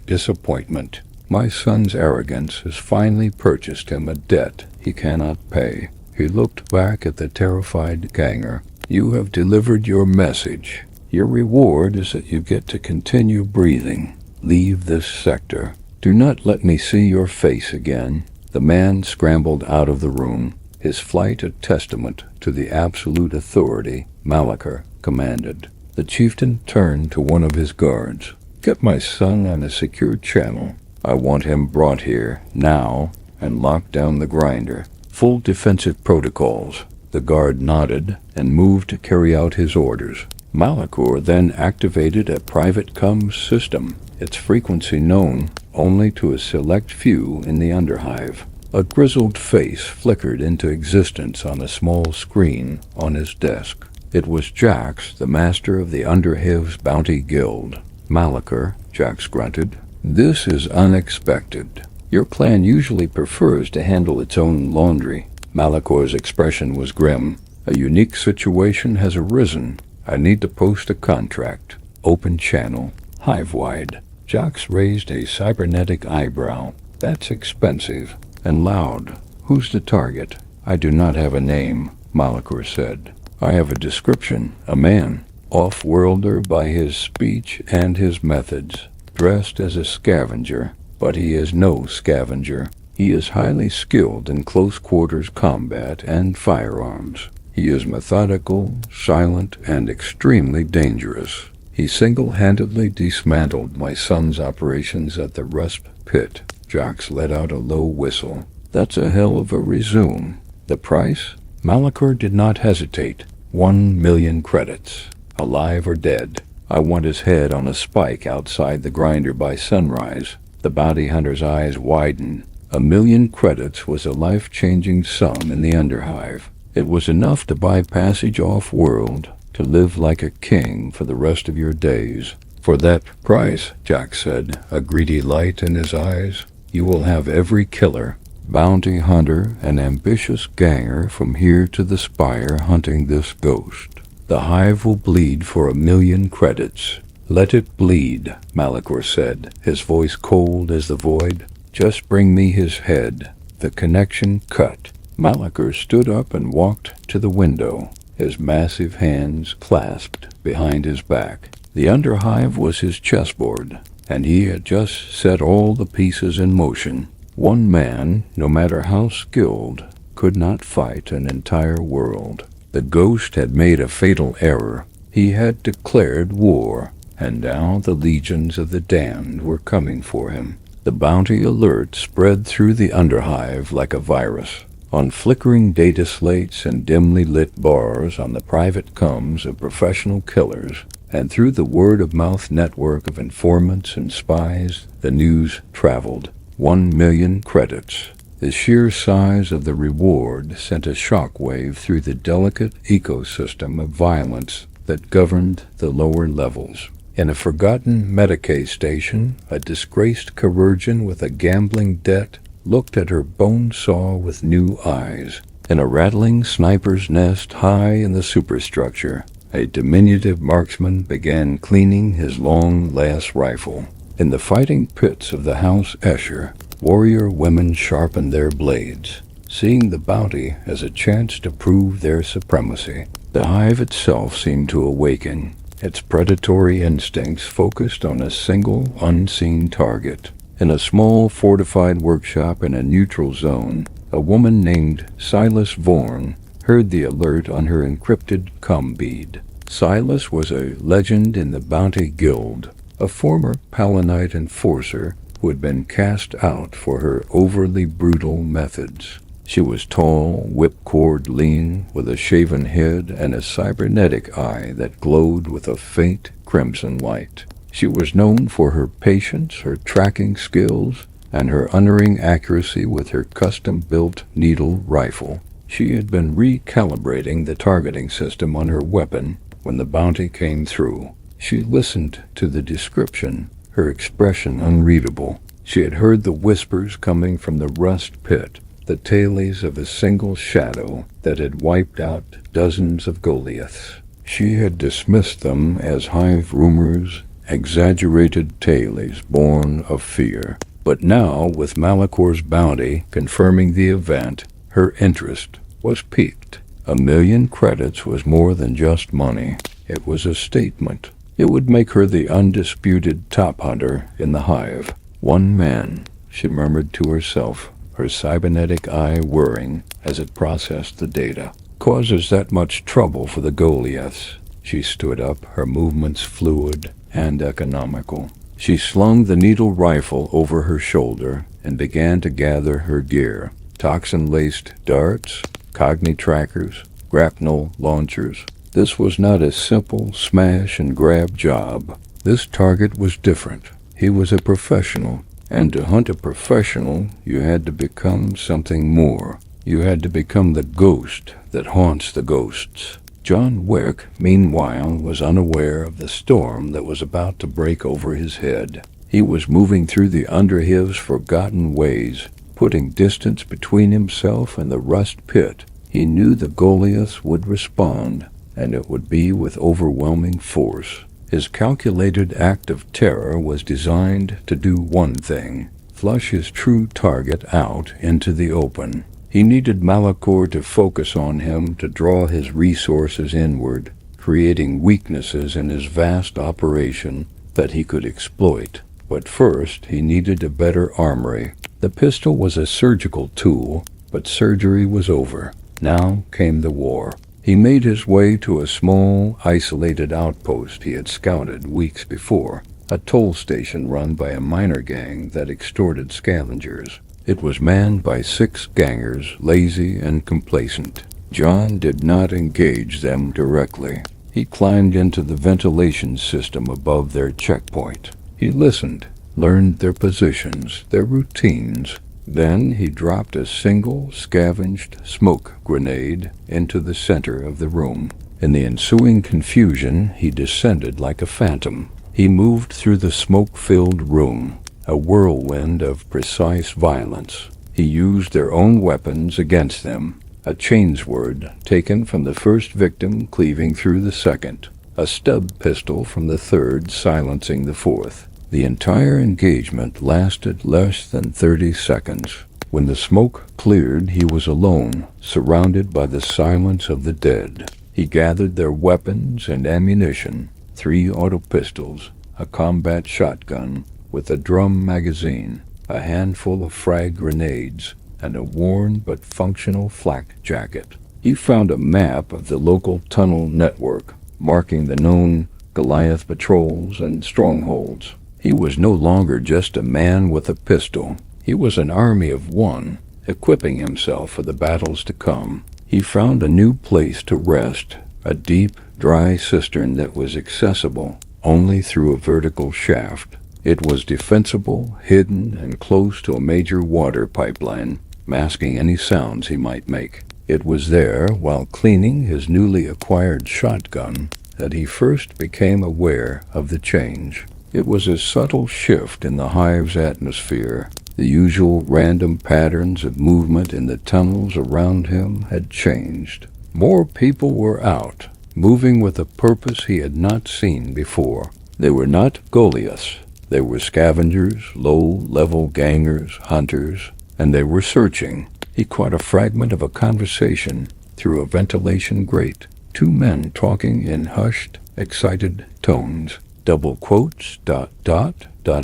disappointment. "My son's arrogance has finally purchased him a debt he cannot pay." He looked back at the terrified ganger. "You have delivered your message. Your reward is that you get to continue breathing. Leave this sector. Do not let me see your face again." The man scrambled out of the room, his flight a testament to the absolute authority Malakor commanded. The chieftain turned to one of his guards. "Get my son on a secure channel. I want him brought here, now, and lock down the grinder. Full defensive protocols." The guard nodded and moved to carry out his orders. Malakor then activated a private comms system, its frequency known only to a select few in the underhive. A grizzled face flickered into existence on a small screen on his desk. It was Jax, the master of the Underhive's Bounty Guild. "Malakor," Jax grunted, "this is unexpected. Your clan usually prefers to handle its own laundry." Malakor's expression was grim. "A unique situation has arisen. I need to post a contract. Open channel. Hive-wide." Jax raised a cybernetic eyebrow. "That's expensive." And loud. "Who's the target?" "I do not have a name," Malakor said. "I have a description. A man. Off-worlder by his speech and his methods. Dressed as a scavenger. But he is no scavenger. He is highly skilled in close-quarters combat and firearms. He is methodical, silent, and extremely dangerous. He single-handedly dismantled my son's operations at the Rust Pit." Jax let out a low whistle. "That's a hell of a resume. The price?" Malakor did not hesitate. 1,000,000 credits. Alive or dead. I want his head on a spike outside the grinder by sunrise. The bounty hunter's eyes widened. 1,000,000 credits was a life-changing sum in the underhive. It was enough to buy passage off-world, to live like a king for the rest of your days. "For that price," Jax said, a greedy light in his eyes, "you will have every killer, bounty hunter, and ambitious ganger from here to the spire hunting this ghost. The hive will bleed for 1,000,000 credits. "Let it bleed," Malachor said, his voice cold as the void. "Just bring me his head." The connection cut. Malachor stood up and walked to the window, his massive hands clasped behind his back. The underhive was his chessboard, and he had just set all the pieces in motion. One man, no matter how skilled, could not fight an entire world. The ghost had made a fatal error. He had declared war, and now the legions of the damned were coming for him. The bounty alert spread through the underhive like a virus. On flickering data slates and dimly lit bars on the private comms of professional killers, and through the word-of-mouth network of informants and spies, the news traveled. 1 million credits. The sheer size of the reward sent a shockwave through the delicate ecosystem of violence that governed the lower levels. In a forgotten Medicaid station, a disgraced chirurgeon with a gambling debt looked at her bone saw with new eyes. In a rattling sniper's nest high in the superstructure, a diminutive marksman began cleaning his long lass rifle. In the fighting pits of the House Escher, warrior women sharpened their blades, seeing the bounty as a chance to prove their supremacy. The hive itself seemed to awaken, its predatory instincts focused on a single, unseen target. In a small, fortified workshop in a neutral zone, a woman named Silas Vorn heard the alert on her encrypted comm bead. Silas was a legend in the Bounty Guild, a former Palanite enforcer who had been cast out for her overly brutal methods. She was tall, whipcord lean, with a shaven head and a cybernetic eye that glowed with a faint crimson light. She was known for her patience, her tracking skills, and her unerring accuracy with her custom-built needle rifle. She had been recalibrating the targeting system on her weapon when the bounty came through. She listened to the description, her expression unreadable. She had heard the whispers coming from the rust pit, the tales of a single shadow that had wiped out dozens of Goliaths. She had dismissed them as hive rumors, exaggerated tales born of fear. But now, with Malachor's bounty confirming the event, her interest was piqued. 1 million credits was more than just money. It was a statement. It would make her the undisputed top hunter in the hive. One man, she murmured to herself, her cybernetic eye whirring as it processed the data. Causes that much trouble for the Goliaths. She stood up, her movements fluid and economical. She slung the needle rifle over her shoulder and began to gather her gear. Toxin-laced darts, cogni trackers, grapnel launchers. This was not a simple smash-and-grab job. This target was different. He was a professional, and to hunt a professional, you had to become something more. You had to become the ghost that haunts the ghosts. John Wick, meanwhile, was unaware of the storm that was about to break over his head. He was moving through the underhive's forgotten ways, putting distance between himself and the rust pit. He knew the Goliaths would respond, and it would be with overwhelming force. His calculated act of terror was designed to do one thing: flush his true target out into the open. He needed Malachor to focus on him, to draw his resources inward, creating weaknesses in his vast operation that he could exploit. But first, he needed a better armory. The pistol was a surgical tool, but surgery was over. Now came the war. He made his way to a small, isolated outpost he had scouted weeks before, a toll station run by a miner gang that extorted scavengers. It was manned by 6 gangers, lazy and complacent. John did not engage them directly. He climbed into the ventilation system above their checkpoint. He listened, learned their positions, their routines. Then he dropped a single scavenged smoke grenade into the center of the room. In the ensuing confusion, he descended like a phantom. He moved through the smoke-filled room, a whirlwind of precise violence. He used their own weapons against them, a chainsword taken from the first victim cleaving through the second, a stub pistol from the third silencing the fourth. The entire engagement lasted less than 30 seconds. When the smoke cleared, he was alone, surrounded by the silence of the dead. He gathered their weapons and ammunition, 3 auto pistols, a combat shotgun with a drum magazine, a handful of frag grenades, and a worn but functional flak jacket. He found a map of the local tunnel network, marking the known Goliath patrols and strongholds. He was no longer just a man with a pistol. He was an army of one, equipping himself for the battles to come. He found a new place to rest, a deep, dry cistern that was accessible only through a vertical shaft. It was defensible, hidden, and close to a major water pipeline, masking any sounds he might make. It was there, while cleaning his newly acquired shotgun, that he first became aware of the change. It was a subtle shift in the hive's atmosphere. The usual random patterns of movement in the tunnels around him had changed. More people were out, moving with a purpose he had not seen before. They were not Goliaths. They were scavengers, low-level gangers, hunters, and they were searching. He caught a fragment of a conversation through a ventilation grate. 2 men talking in hushed, excited tones. Double quotes, ... a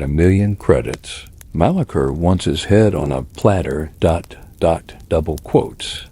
million credits. Malachar wants his head on a platter, ... double quotes, ...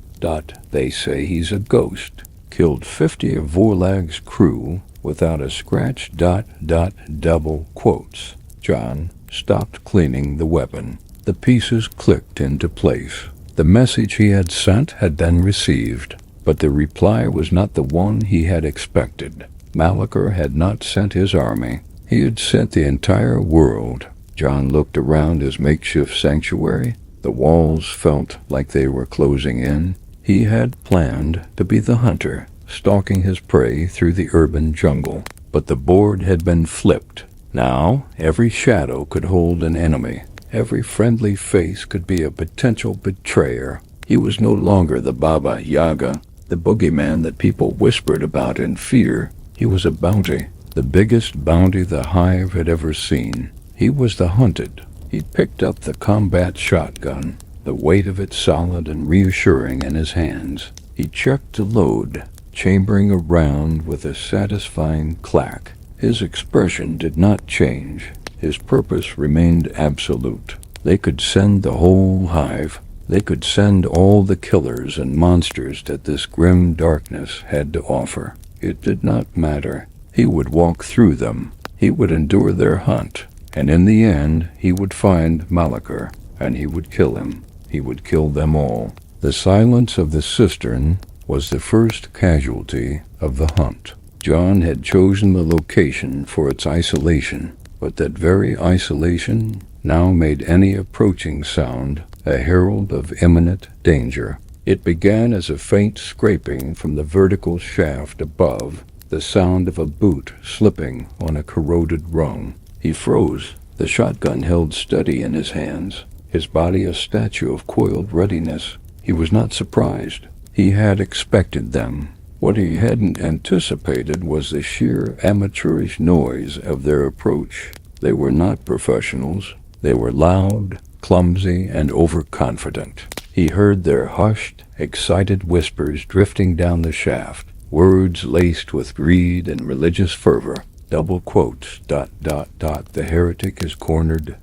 they say he's a ghost. Killed 50 of Vorlag's crew without a scratch, ... double quotes. John stopped cleaning the weapon. The pieces clicked into place. The message he had sent had been received, but the reply was not the one he had expected. Malachar had not sent his army. He had sent the entire world. John looked around his makeshift sanctuary. The walls felt like they were closing in. He had planned to be the hunter, stalking his prey through the urban jungle. But the board had been flipped. Now, every shadow could hold an enemy. Every friendly face could be a potential betrayer. He was no longer the Baba Yaga, the boogeyman that people whispered about in fear. He was a bounty, the biggest bounty the hive had ever seen. He was the hunted. He picked up the combat shotgun, the weight of it solid and reassuring in his hands. He checked the load, chambering around with a satisfying clack. His expression did not change. His purpose remained absolute. They could send the whole hive. They could send all the killers and monsters that this grim darkness had to offer. It did not matter. He would walk through them. He would endure their hunt. And in the end, he would find Malachar, and he would kill him. He would kill them all. The silence of the cistern was the first casualty of the hunt. John had chosen the location for its isolation, but that very isolation now made any approaching sound a herald of imminent danger. It began as a faint scraping from the vertical shaft above, the sound of a boot slipping on a corroded rung. He froze, the shotgun held steady in his hands, his body a statue of coiled readiness. He was not surprised. He had expected them. What he hadn't anticipated was the sheer amateurish noise of their approach. They were not professionals. They were loud, clumsy, and overconfident. He heard their hushed, excited whispers drifting down the shaft, words laced with greed and religious fervor. Double quotes, ... the heretic is cornered, ...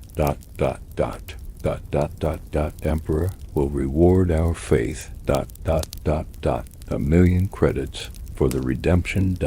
Emperor will reward our faith, ... a million credits for the redemption, ...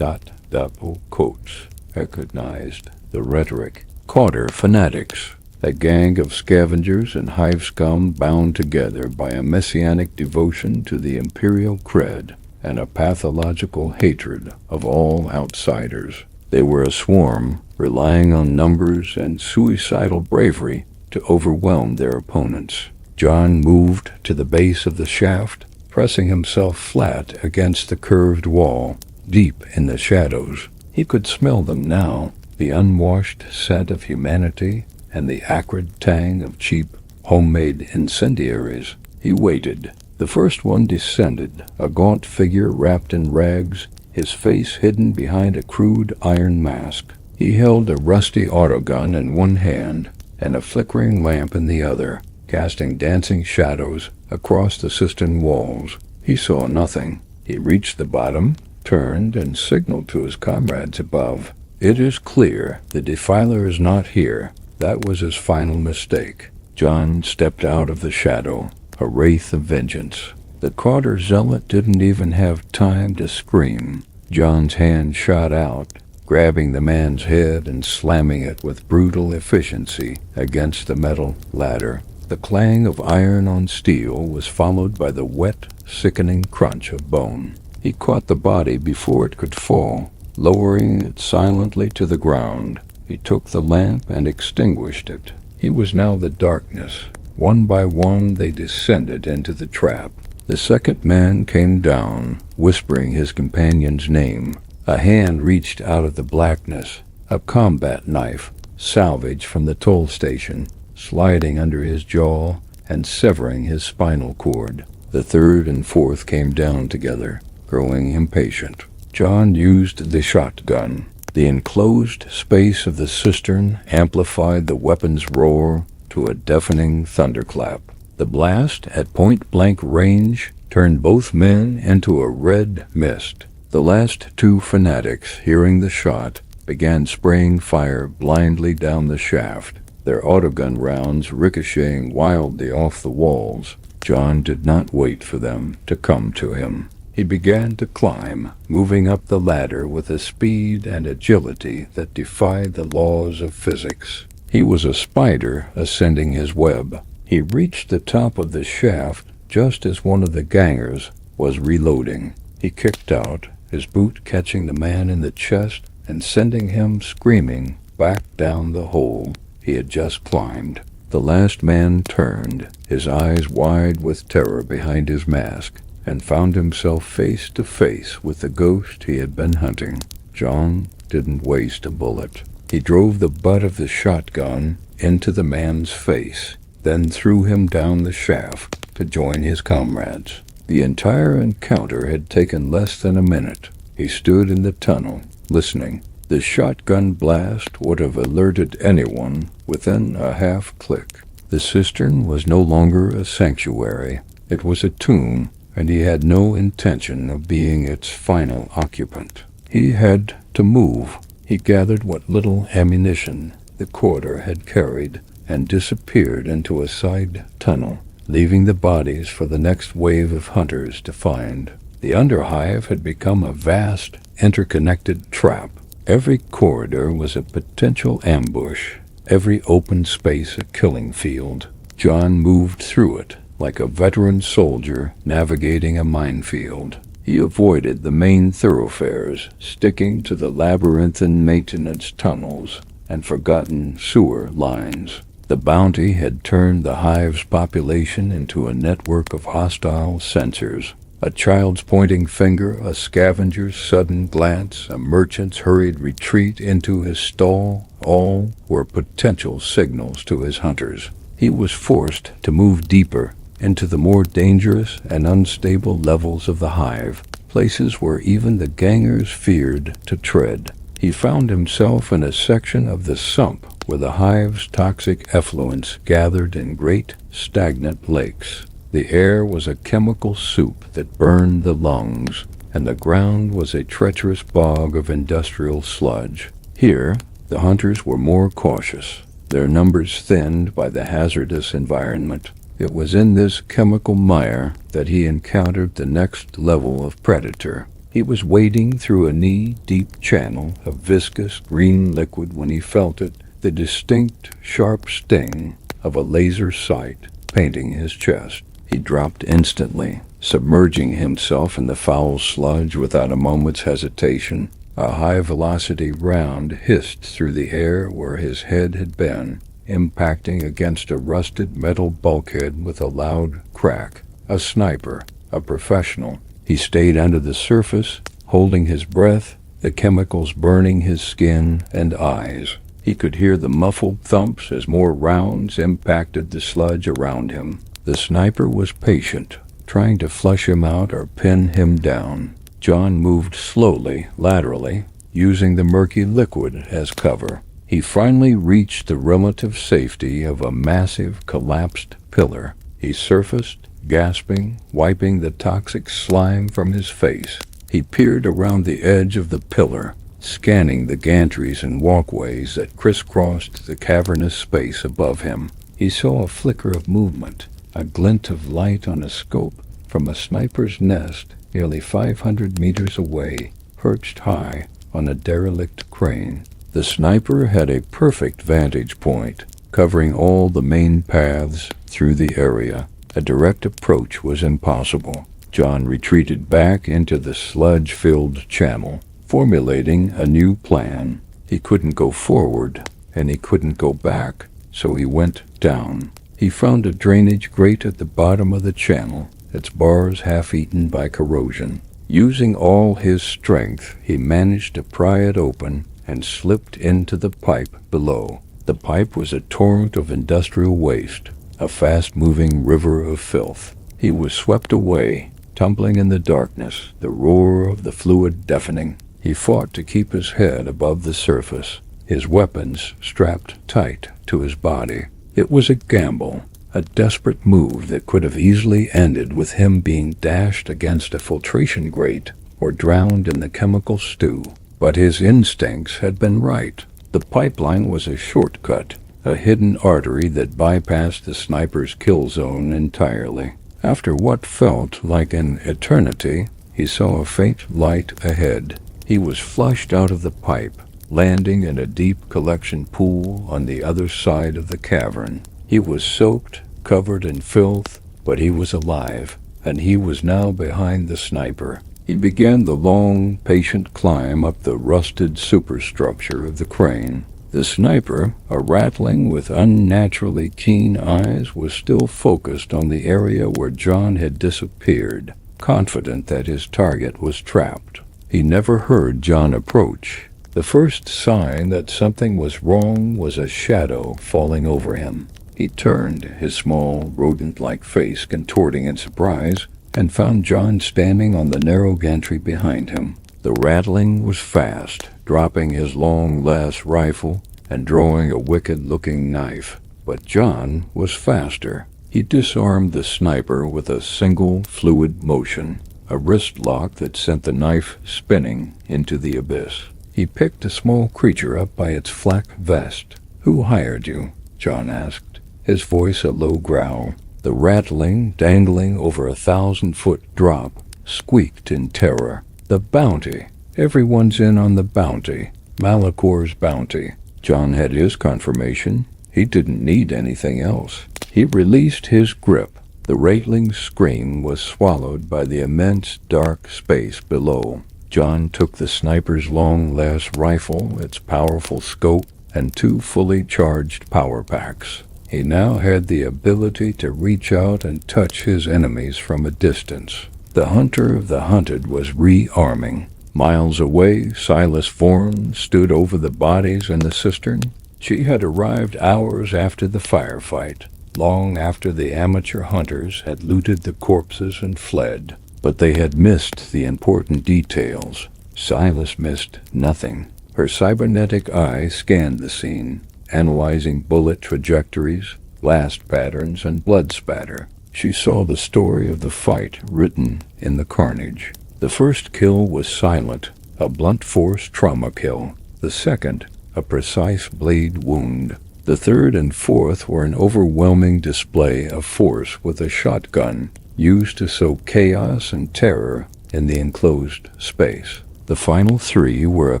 double quotes. Recognized the rhetoric. Carter fanatics, a gang of scavengers and hive scum bound together by a messianic devotion to the imperial cred and a pathological hatred of all outsiders. They were a swarm, relying on numbers and suicidal bravery to overwhelm their opponents. John moved to the base of the shaft, pressing himself flat against the curved wall, deep in the shadows. He could smell them now, the unwashed scent of humanity and the acrid tang of cheap, homemade incendiaries. He waited. The first one descended, a gaunt figure wrapped in rags, his face hidden behind a crude iron mask. He held a rusty autogun in one hand and a flickering lamp in the other, casting dancing shadows across the cistern walls. He saw nothing. He reached the bottom, turned, and signaled to his comrades above. "It is clear the defiler is not here." That was his final mistake. John stepped out of the shadow, a wraith of vengeance. The Carter zealot didn't even have time to scream. John's hand shot out, grabbing the man's head and slamming it with brutal efficiency against the metal ladder. The clang of iron on steel was followed by the wet, sickening crunch of bone. He caught the body before it could fall, lowering it silently to the ground. He took the lamp and extinguished it. He was now the darkness. One by one they descended into the trap. The second man came down, whispering his companion's name. A hand reached out of the blackness, a combat knife, salvage from the toll station, sliding under his jaw and severing his spinal cord. The third and fourth came down together, growing impatient. John used the shotgun. The enclosed space of the cistern amplified the weapon's roar to a deafening thunderclap. The blast, at point-blank range, turned both men into a red mist. The last two fanatics, hearing the shot, began spraying fire blindly down the shaft, their autogun rounds ricocheting wildly off the walls. John did not wait for them to come to him. He began to climb, moving up the ladder with a speed and agility that defied the laws of physics. He was a spider ascending his web. He reached the top of the shaft just as one of the gangers was reloading. He kicked out, his boot catching the man in the chest and sending him screaming back down the hole he had just climbed. The last man turned, his eyes wide with terror behind his mask, and found himself face to face with the ghost he had been hunting. John didn't waste a bullet. He drove the butt of the shotgun into the man's face, then threw him down the shaft to join his comrades. The entire encounter had taken less than a minute. He stood in the tunnel, listening. The shotgun blast would have alerted anyone within a half-click. The cistern was no longer a sanctuary. It was a tomb, and he had no intention of being its final occupant. He had to move. He gathered what little ammunition the quarter had carried and disappeared into a side tunnel, leaving the bodies for the next wave of hunters to find. The underhive had become a vast, interconnected trap. Every corridor was a potential ambush, every open space a killing field. John moved through it like a veteran soldier navigating a minefield. He avoided the main thoroughfares, sticking to the labyrinthine maintenance tunnels and forgotten sewer lines. The bounty had turned the hive's population into a network of hostile sensors. A child's pointing finger, a scavenger's sudden glance, a merchant's hurried retreat into his stall, all were potential signals to his hunters. He was forced to move deeper into the more dangerous and unstable levels of the hive, places where even the gangers feared to tread. He found himself in a section of the sump where the hive's toxic effluents gathered in great, stagnant lakes. The air was a chemical soup that burned the lungs, and the ground was a treacherous bog of industrial sludge. Here, the hunters were more cautious, their numbers thinned by the hazardous environment. It was in this chemical mire that he encountered the next level of predator. He was wading through a knee-deep channel of viscous green liquid when he felt it, the distinct, sharp sting of a laser sight painting his chest. He dropped instantly, submerging himself in the foul sludge without a moment's hesitation. A high-velocity round hissed through the air where his head had been, impacting against a rusted metal bulkhead with a loud crack. A sniper, a professional. He stayed under the surface, holding his breath, the chemicals burning his skin and eyes. He could hear the muffled thumps as more rounds impacted the sludge around him. The sniper was patient, trying to flush him out or pin him down. John moved slowly, laterally, using the murky liquid as cover. He finally reached the relative safety of a massive, collapsed pillar. He surfaced, gasping, wiping the toxic slime from his face. He peered around the edge of the pillar, scanning the gantries and walkways that crisscrossed the cavernous space above him. He saw a flicker of movement, a glint of light on a scope from a sniper's nest nearly 500 meters away, perched high on a derelict crane. The sniper had a perfect vantage point, covering all the main paths through the area. A direct approach was impossible. John retreated back into the sludge-filled channel, formulating a new plan. He couldn't go forward, and he couldn't go back, so he went down. He found a drainage grate at the bottom of the channel, its bars half-eaten by corrosion. Using all his strength, he managed to pry it open and slipped into the pipe below. The pipe was a torrent of industrial waste, a fast-moving river of filth. He was swept away, tumbling in the darkness, the roar of the fluid deafening. He fought to keep his head above the surface, his weapons strapped tight to his body. It was a gamble, a desperate move that could have easily ended with him being dashed against a filtration grate or drowned in the chemical stew. But his instincts had been right. The pipeline was a shortcut, a hidden artery that bypassed the sniper's kill zone entirely. After what felt like an eternity, he saw a faint light ahead. He was flushed out of the pipe, landing in a deep collection pool on the other side of the cavern. He was soaked, covered in filth, but he was alive, and he was now behind the sniper. He began the long, patient climb up the rusted superstructure of the crane. The sniper, a ratling with unnaturally keen eyes, was still focused on the area where John had disappeared, confident that his target was trapped. He never heard John approach. The first sign that something was wrong was a shadow falling over him. He turned, his small, rodent-like face contorting in surprise, and found John standing on the narrow gantry behind him. The rattling was fast, dropping his long lass rifle and drawing a wicked-looking knife. But John was faster. He disarmed the sniper with a single fluid motion, a wrist lock that sent the knife spinning into the abyss. He picked a small creature up by its flak vest. "Who hired you?" John asked, his voice a low growl. The rattling, dangling over a 1,000-foot drop, squeaked in terror. "The bounty. Everyone's in on the bounty. Malakor's bounty." John had his confirmation. He didn't need anything else. He released his grip. The rattling scream was swallowed by the immense dark space below. John took the sniper's long lass rifle, its powerful scope, and 2 fully charged power packs. He now had the ability to reach out and touch his enemies from a distance. The hunter of the hunted was rearming. Miles away, Silas Vaughan stood over the bodies in the cistern. She had arrived hours after the firefight, long after the amateur hunters had looted the corpses and fled. But they had missed the important details. Silas missed nothing. Her cybernetic eye scanned the scene, analyzing bullet trajectories, blast patterns, and blood spatter. She saw the story of the fight written in the carnage. The first kill was silent, a blunt force trauma kill. The second, a precise blade wound. The third and fourth were an overwhelming display of force with a shotgun, used to sow chaos and terror in the enclosed space. The final 3 were a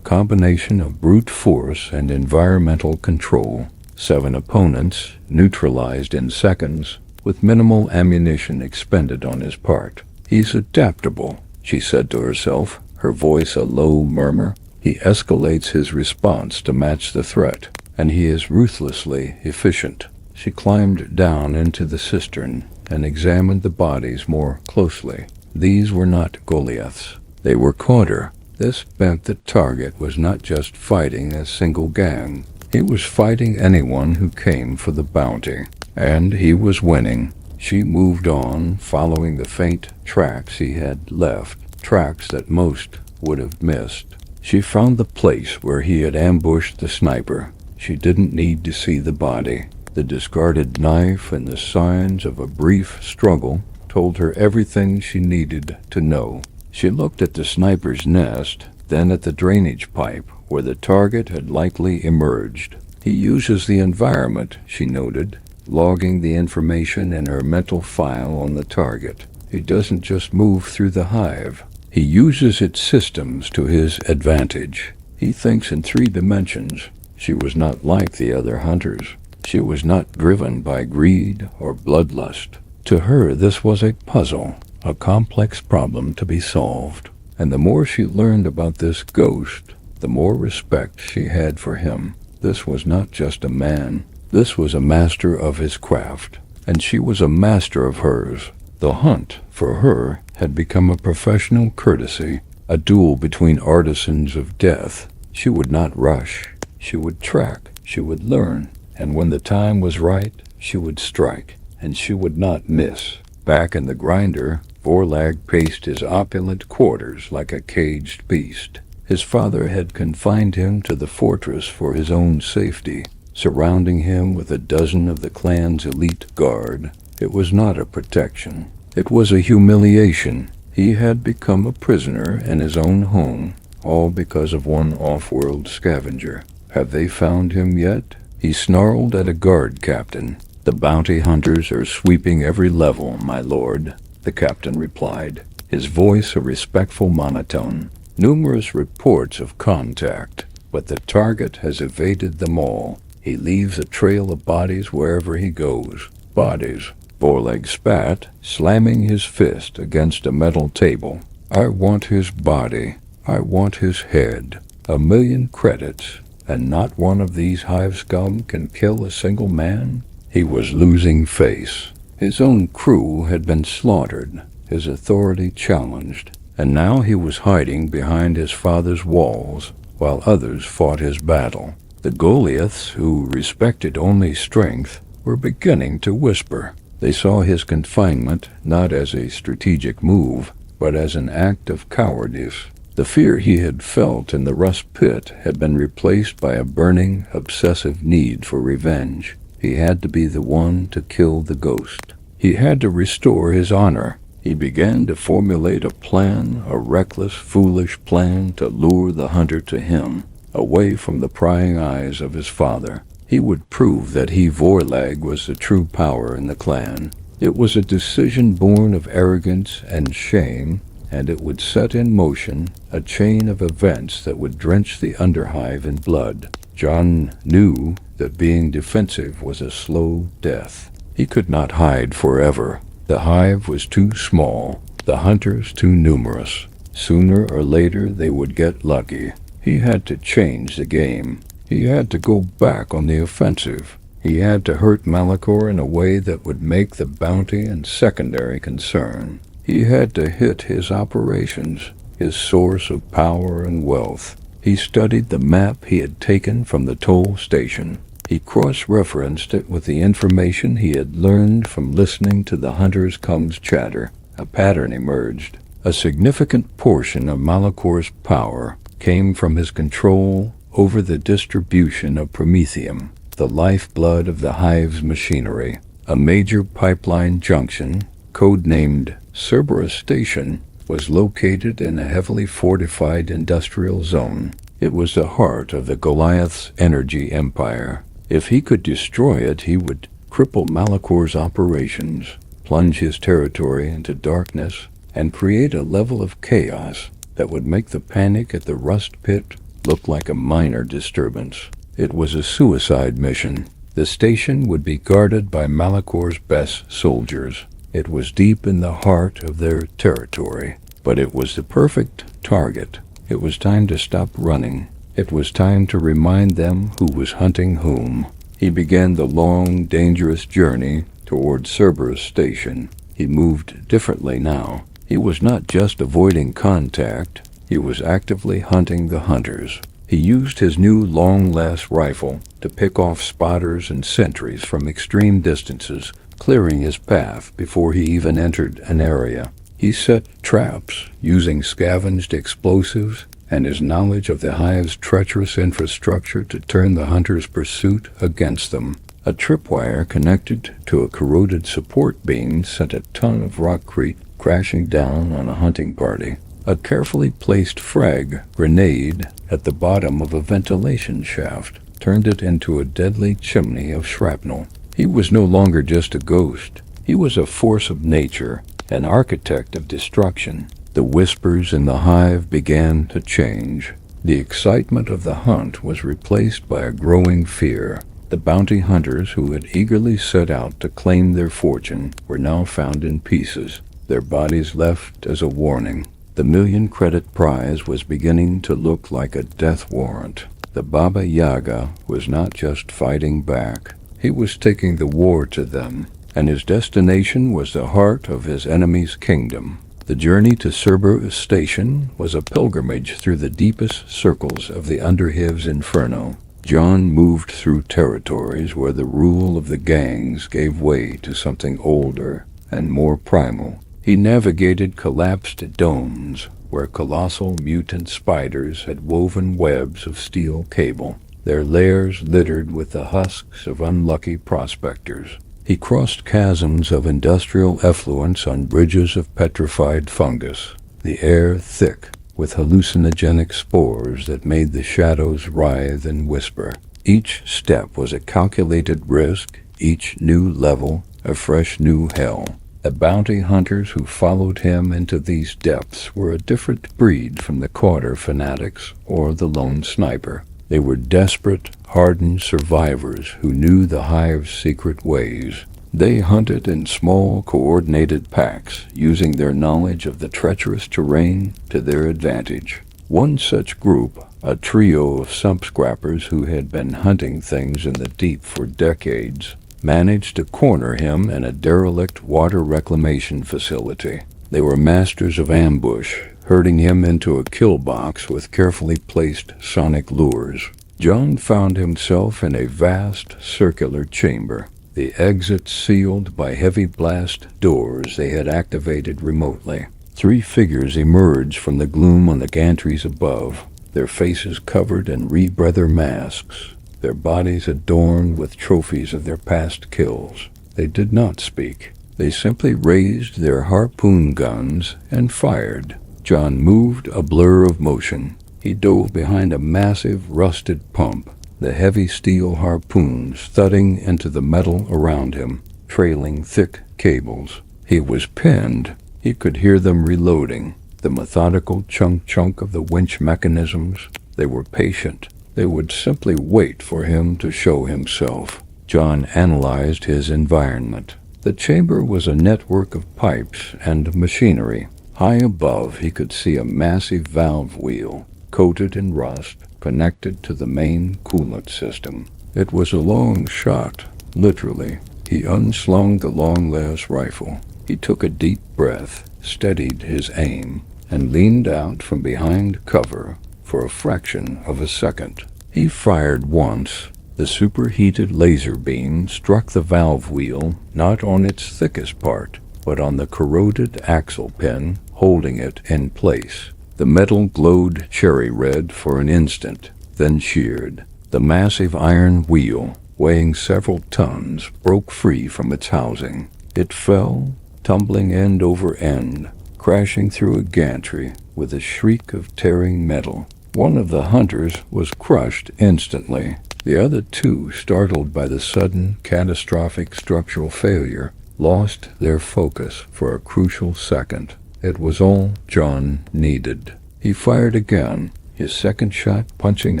combination of brute force and environmental control. 7 opponents, neutralized in seconds, with minimal ammunition expended on his part. "He's adaptable," she said to herself, her voice a low murmur. "He escalates his response to match the threat, and he is ruthlessly efficient." She climbed down into the cistern and examined the bodies more closely. These were not Goliaths. They were Cawder. This meant the target was not just fighting a single gang. He was fighting anyone who came for the bounty. And he was winning. She moved on, following the faint tracks he had left, tracks that most would have missed. She found the place where he had ambushed the sniper. She didn't need to see the body. The discarded knife and the signs of a brief struggle told her everything she needed to know. She looked at the sniper's nest, then at the drainage pipe where the target had likely emerged. He uses the environment, she noted, logging the information in her mental file on the target. He doesn't just move through the hive. He uses its systems to his advantage. He thinks in 3 dimensions. She was not like the other hunters. She was not driven by greed or bloodlust. To her, this was a puzzle, a complex problem to be solved. And the more she learned about this ghost, the more respect she had for him. This was not just a man. This was a master of his craft, and she was a master of hers. The hunt, for her, had become a professional courtesy, a duel between artisans of death. She would not rush. She would track. She would learn. And when the time was right, she would strike. And she would not miss. Back in the grinder, Vorlag paced his opulent quarters like a caged beast. His father had confined him to the fortress for his own safety, surrounding him with a dozen of the clan's elite guard. It was not a protection. It was a humiliation. He had become a prisoner in his own home, all because of one off-world scavenger. Have they found him yet? He snarled at a guard captain. The bounty hunters are sweeping every level, my lord, the captain replied, his voice a respectful monotone. Numerous reports of contact, but the target has evaded them all. He leaves a trail of bodies wherever he goes. Bodies. Vorlag spat, slamming his fist against a metal table. I want his body. I want his head. 1,000,000 credits. And not one of these hive scum can kill a single man? He was losing face. His own crew had been slaughtered, his authority challenged, and now he was hiding behind his father's walls, while others fought his battle. The Goliaths, who respected only strength, were beginning to whisper. They saw his confinement not as a strategic move, but as an act of cowardice. The fear he had felt in the rust pit had been replaced by a burning, obsessive need for revenge. He had to be the one to kill the ghost. He had to restore his honor. He began to formulate a plan, a reckless, foolish plan to lure the hunter to him, away from the prying eyes of his father. He would prove that he, Vorlag, was the true power in the clan. It was a decision born of arrogance and shame, and it would set in motion a chain of events that would drench the underhive in blood. John knew that being defensive was a slow death. He could not hide forever. The hive was too small, the hunters too numerous. Sooner or later they would get lucky. He had to change the game. He had to go back on the offensive. He had to hurt Malachor in a way that would make the bounty and secondary concern. He had to hit his operations, his source of power and wealth. He studied the map he had taken from the toll station. He cross-referenced it with the information he had learned from listening to the hunters' cums chatter. A pattern emerged. A significant portion of Malachor's power came from his control over the distribution of promethium, the lifeblood of the hive's machinery. A major pipeline junction, codenamed Cerberus Station, was located in a heavily fortified industrial zone. It was the heart of the Goliath's energy empire. If he could destroy it, he would cripple Malachor's operations, plunge his territory into darkness, and create a level of chaos that would make the panic at the rust pit look like a minor disturbance. It was a suicide mission. The station would be guarded by Malachor's best soldiers. It was deep in the heart of their territory, but it was the perfect target. It was time to stop running. It was time to remind them who was hunting whom. He began the long, dangerous journey toward Cerberus Station. He moved differently now. He was not just avoiding contact. He was actively hunting the hunters. He used his new long-last rifle to pick off spotters and sentries from extreme distances, clearing his path before he even entered an area. He set traps using scavenged explosives and his knowledge of the hive's treacherous infrastructure to turn the hunter's pursuit against them. A tripwire connected to a corroded support beam sent a ton of rockcrete crashing down on a hunting party. A carefully placed frag grenade at the bottom of a ventilation shaft turned it into a deadly chimney of shrapnel. He was no longer just a ghost. He was a force of nature, an architect of destruction. The whispers in the hive began to change. The excitement of the hunt was replaced by a growing fear. The bounty hunters who had eagerly set out to claim their fortune were now found in pieces, their bodies left as a warning. The million-credit prize was beginning to look like a death warrant. The Baba Yaga was not just fighting back. He was taking the war to them, and his destination was the heart of his enemy's kingdom. The journey to Cerberus Station was a pilgrimage through the deepest circles of the underhive's inferno. John moved through territories where the rule of the gangs gave way to something older and more primal. He navigated collapsed domes where colossal mutant spiders had woven webs of steel cable, their lairs littered with the husks of unlucky prospectors. He crossed chasms of industrial effluence on bridges of petrified fungus, the air thick with hallucinogenic spores that made the shadows writhe and whisper. Each step was a calculated risk, each new level a fresh new hell. The bounty hunters who followed him into these depths were a different breed from the quarter fanatics or the lone sniper. They were desperate, hardened survivors who knew the hive's secret ways. They hunted in small, coordinated packs, using their knowledge of the treacherous terrain to their advantage. One such group, a trio of sump-scrappers who had been hunting things in the deep for decades, managed to corner him in a derelict water reclamation facility. They were masters of ambush, herding him into a kill box with carefully placed sonic lures. John found himself in a vast circular chamber, the exit sealed by heavy blast doors they had activated remotely. 3 figures emerged from the gloom on the gantries above, their faces covered in rebreather masks, their bodies adorned with trophies of their past kills. They did not speak. They simply raised their harpoon guns and fired. John moved, a blur of motion. He dove behind a massive, rusted pump, the heavy steel harpoons thudding into the metal around him, trailing thick cables. He was pinned. He could hear them reloading, the methodical chunk of the winch mechanisms. They were patient. They would simply wait for him to show himself. John analyzed his environment. The chamber was a network of pipes and machinery. High above, he could see a massive valve wheel, coated in rust, connected to the main coolant system. It was a long shot, literally. He unslung the long-last rifle. He took a deep breath, steadied his aim, and leaned out from behind cover for a fraction of a second. He fired once. The superheated laser beam struck the valve wheel not on its thickest part, but on the corroded axle pin holding it in place. The metal glowed cherry red for an instant, then sheared. The massive iron wheel, weighing several tons, broke free from its housing. It fell, tumbling end over end, crashing through a gantry with a shriek of tearing metal. One of the hunters was crushed instantly. The other 2, startled by the sudden, catastrophic structural failure, lost their focus for a crucial second. It was all John needed. He fired again, his second shot punching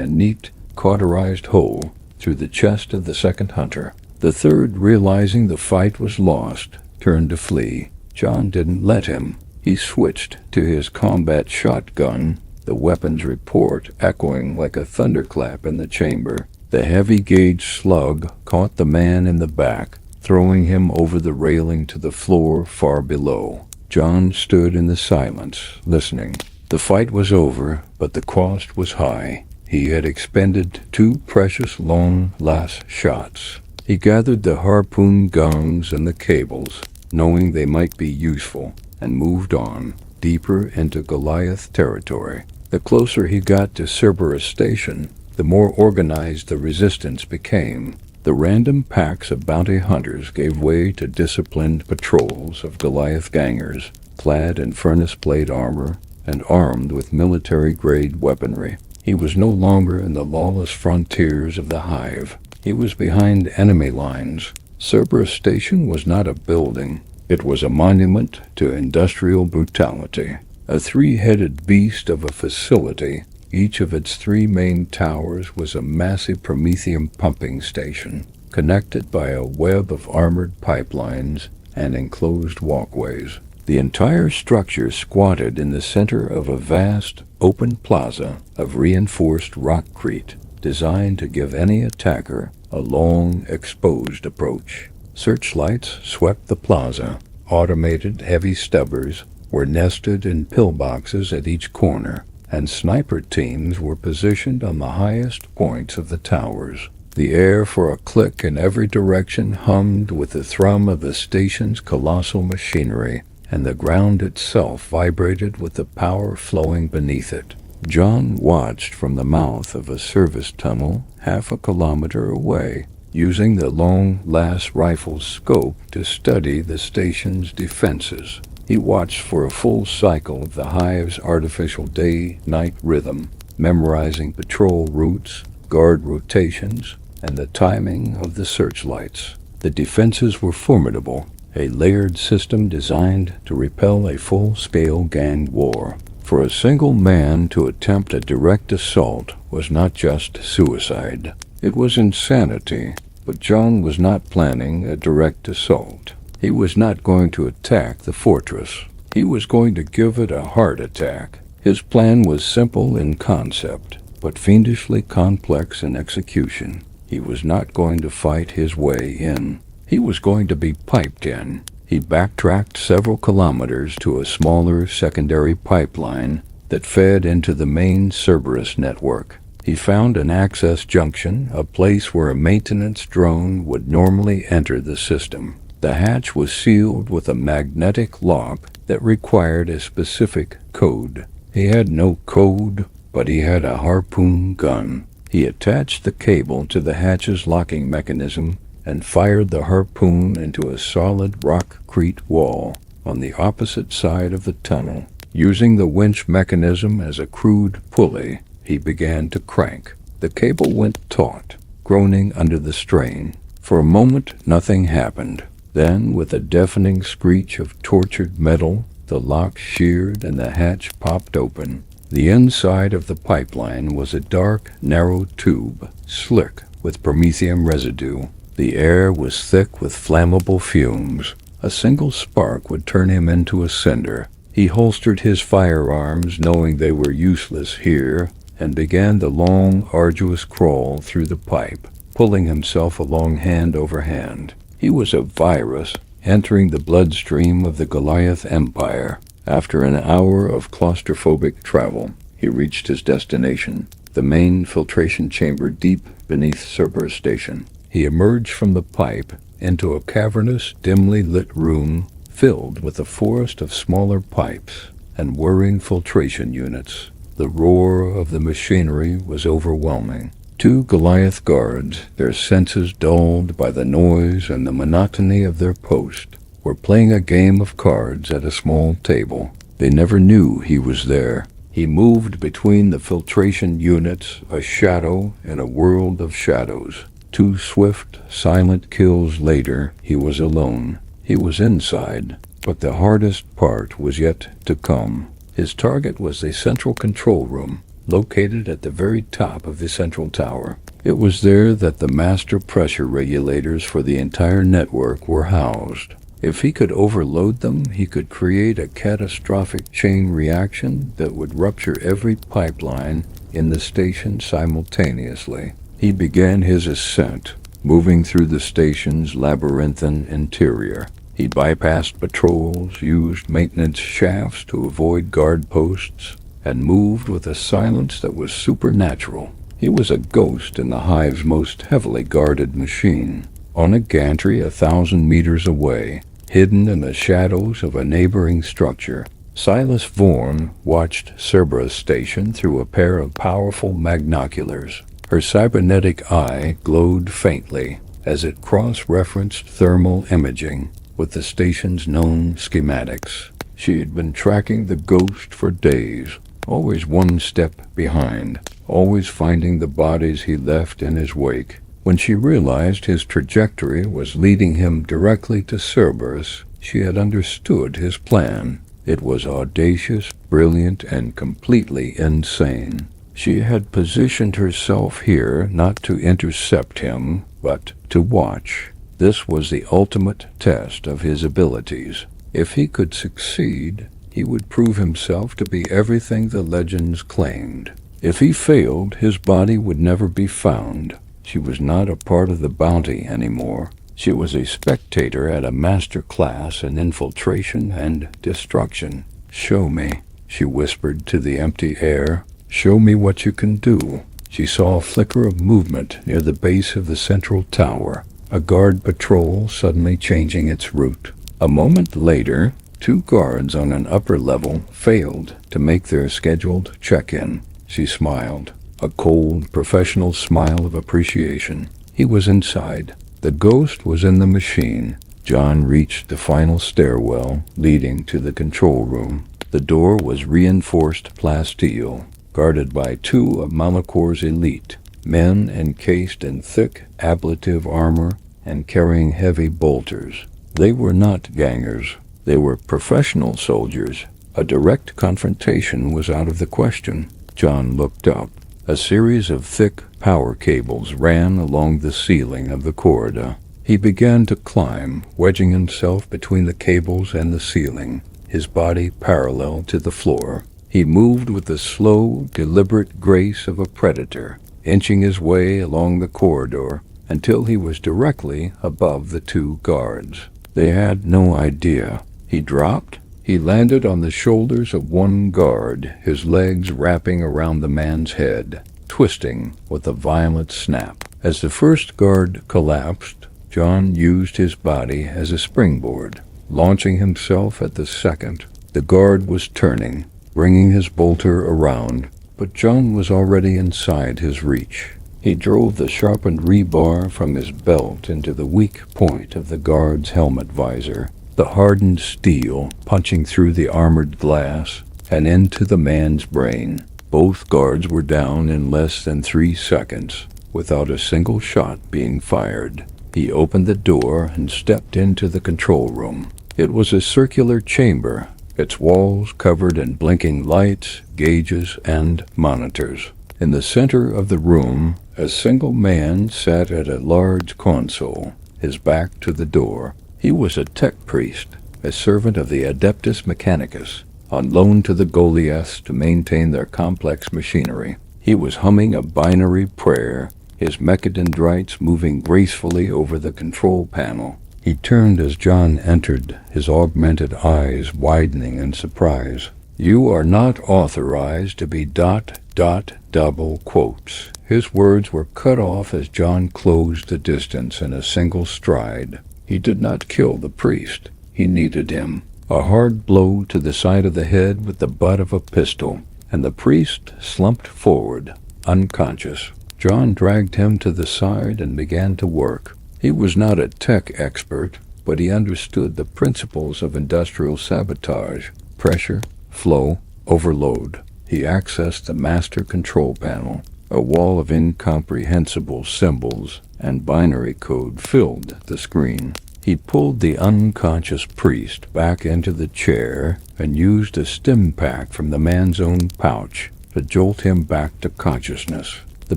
a neat, cauterized hole through the chest of the second hunter. The third, realizing the fight was lost, turned to flee. John didn't let him. He switched to his combat shotgun, the weapon's report echoing like a thunderclap in the chamber. The heavy-gauge slug caught the man in the back, throwing him over the railing to the floor far below. John stood in the silence, listening. The fight was over, but the cost was high. He had expended 2 precious long last shots. He gathered the harpoon guns and the cables, knowing they might be useful. and moved on, deeper into Goliath territory. The closer he got to Cerberus Station, the more organized the resistance became. The random packs of bounty hunters gave way to disciplined patrols of Goliath gangers, clad in furnace-blade armor and armed with military-grade weaponry. He was no longer in the lawless frontiers of the hive. He was behind enemy lines. Cerberus Station was not a building. It was a monument to industrial brutality, a three-headed beast of a facility. Each of its three main towers was a massive Promethean pumping station, connected by a web of armored pipelines and enclosed walkways. The entire structure squatted in the center of a vast, open plaza of reinforced rockcrete, designed to give any attacker a long, exposed approach. Searchlights swept the plaza. Automated heavy stubbers were nested in pillboxes at each corner, and sniper teams were positioned on the highest points of the towers. The air for a click in every direction hummed with the thrum of the station's colossal machinery, and the ground itself vibrated with the power flowing beneath it. John watched from the mouth of a service tunnel half a kilometer away, using the long las rifle's scope to study the station's defenses. He watched for a full cycle of the hive's artificial day-night rhythm, memorizing patrol routes, guard rotations, and the timing of the searchlights. The defenses were formidable, a layered system designed to repel a full-scale gang war. For a single man to attempt a direct assault was not just suicide. It was insanity, but John was not planning a direct assault. He was not going to attack the fortress. He was going to give it a heart attack. His plan was simple in concept, but fiendishly complex in execution. He was not going to fight his way in. He was going to be piped in. He backtracked several kilometers to a smaller secondary pipeline that fed into the main Cerberus network. He found an access junction, a place where a maintenance drone would normally enter the system. The hatch was sealed with a magnetic lock that required a specific code. He had no code, but he had a harpoon gun. He attached the cable to the hatch's locking mechanism and fired the harpoon into a solid rockcrete wall on the opposite side of the tunnel. Using the winch mechanism as a crude pulley, he began to crank. The cable went taut, groaning under the strain. For a moment, nothing happened. Then, with a deafening screech of tortured metal, the lock sheared and the hatch popped open. The inside of the pipeline was a dark, narrow tube, slick with Promethean residue. The air was thick with flammable fumes. A single spark would turn him into a cinder. He holstered his firearms, knowing they were useless here, and began the long, arduous crawl through the pipe, pulling himself along hand over hand. He was a virus, entering the bloodstream of the Goliath Empire. After an hour of claustrophobic travel, he reached his destination, the main filtration chamber deep beneath Cerberus Station. He emerged from the pipe into a cavernous, dimly lit room filled with a forest of smaller pipes and whirring filtration units. The roar of the machinery was overwhelming. Two Goliath guards, their senses dulled by the noise and the monotony of their post, were playing a game of cards at a small table. They never knew he was there. He moved between the filtration units, a shadow in a world of shadows. 2 swift, silent kills later, he was alone. He was inside, but the hardest part was yet to come. His target was a central control room, located at the very top of the central tower. It was there that the master pressure regulators for the entire network were housed. If he could overload them, he could create a catastrophic chain reaction that would rupture every pipeline in the station simultaneously. He began his ascent, moving through the station's labyrinthine interior. He bypassed patrols, used maintenance shafts to avoid guard posts, and moved with a silence that was supernatural. He was a ghost in the hive's most heavily guarded machine. On a gantry 1,000 meters away, hidden in the shadows of a neighboring structure. Silas Vaughan watched Cerberus station through a pair of powerful magnoculars. Her cybernetic eye glowed faintly as it cross-referenced thermal imaging with the station's known schematics. She had been tracking the ghost for days, always one step behind, always finding the bodies he left in his wake. When she realized his trajectory was leading him directly to Cerberus, she had understood his plan. It was audacious, brilliant, and completely insane. She had positioned herself here not to intercept him, but to watch. This was the ultimate test of his abilities. If he could succeed, he would prove himself to be everything the legends claimed. If he failed, his body would never be found. She was not a part of the bounty anymore. She was a spectator at a master class in infiltration and destruction. "Show me," she whispered to the empty air. "Show me what you can do." She saw a flicker of movement near the base of the central tower, a guard patrol suddenly changing its route. A moment later, 2 guards on an upper level failed to make their scheduled check-in. She smiled, a cold, professional smile of appreciation. He was inside. The ghost was in the machine. John reached the final stairwell leading to the control room. The door was reinforced plasteel, guarded by 2 of Malakor's elite, men encased in thick ablative armor and carrying heavy bolters. They were not gangers. They were professional soldiers. A direct confrontation was out of the question. John looked up. A series of thick power cables ran along the ceiling of the corridor. He began to climb, wedging himself between the cables and the ceiling, his body parallel to the floor. He moved with the slow, deliberate grace of a predator, inching his way along the corridor until he was directly above the 2 guards. They had no idea. He dropped. He landed on the shoulders of one guard, his legs wrapping around the man's head, twisting with a violent snap. As the first guard collapsed, John used his body as a springboard, launching himself at the second. The guard was turning, bringing his bolter around, but John was already inside his reach. He drove the sharpened rebar from his belt into the weak point of the guard's helmet visor, the hardened steel punching through the armored glass and into the man's brain. Both guards were down in less than 3 seconds, without a single shot being fired. He opened the door and stepped into the control room. It was a circular chamber, its walls covered in blinking lights, gauges, and monitors. In the center of the room, a single man sat at a large console, his back to the door. He was a tech priest, a servant of the Adeptus Mechanicus, on loan to the Goliaths to maintain their complex machinery. He was humming a binary prayer, his mechadendrites moving gracefully over the control panel. He turned as John entered, his augmented eyes widening in surprise. "You are not authorized to be ... double quotes." His words were cut off as John closed the distance in a single stride. He did not kill the priest. He needed him. A hard blow to the side of the head with the butt of a pistol, and the priest slumped forward, unconscious. John dragged him to the side and began to work. He was not a tech expert, but he understood the principles of industrial sabotage: pressure, flow, overload. He accessed the master control panel. A wall of incomprehensible symbols and binary code filled the screen. He pulled the unconscious priest back into the chair and used a stim pack from the man's own pouch to jolt him back to consciousness. The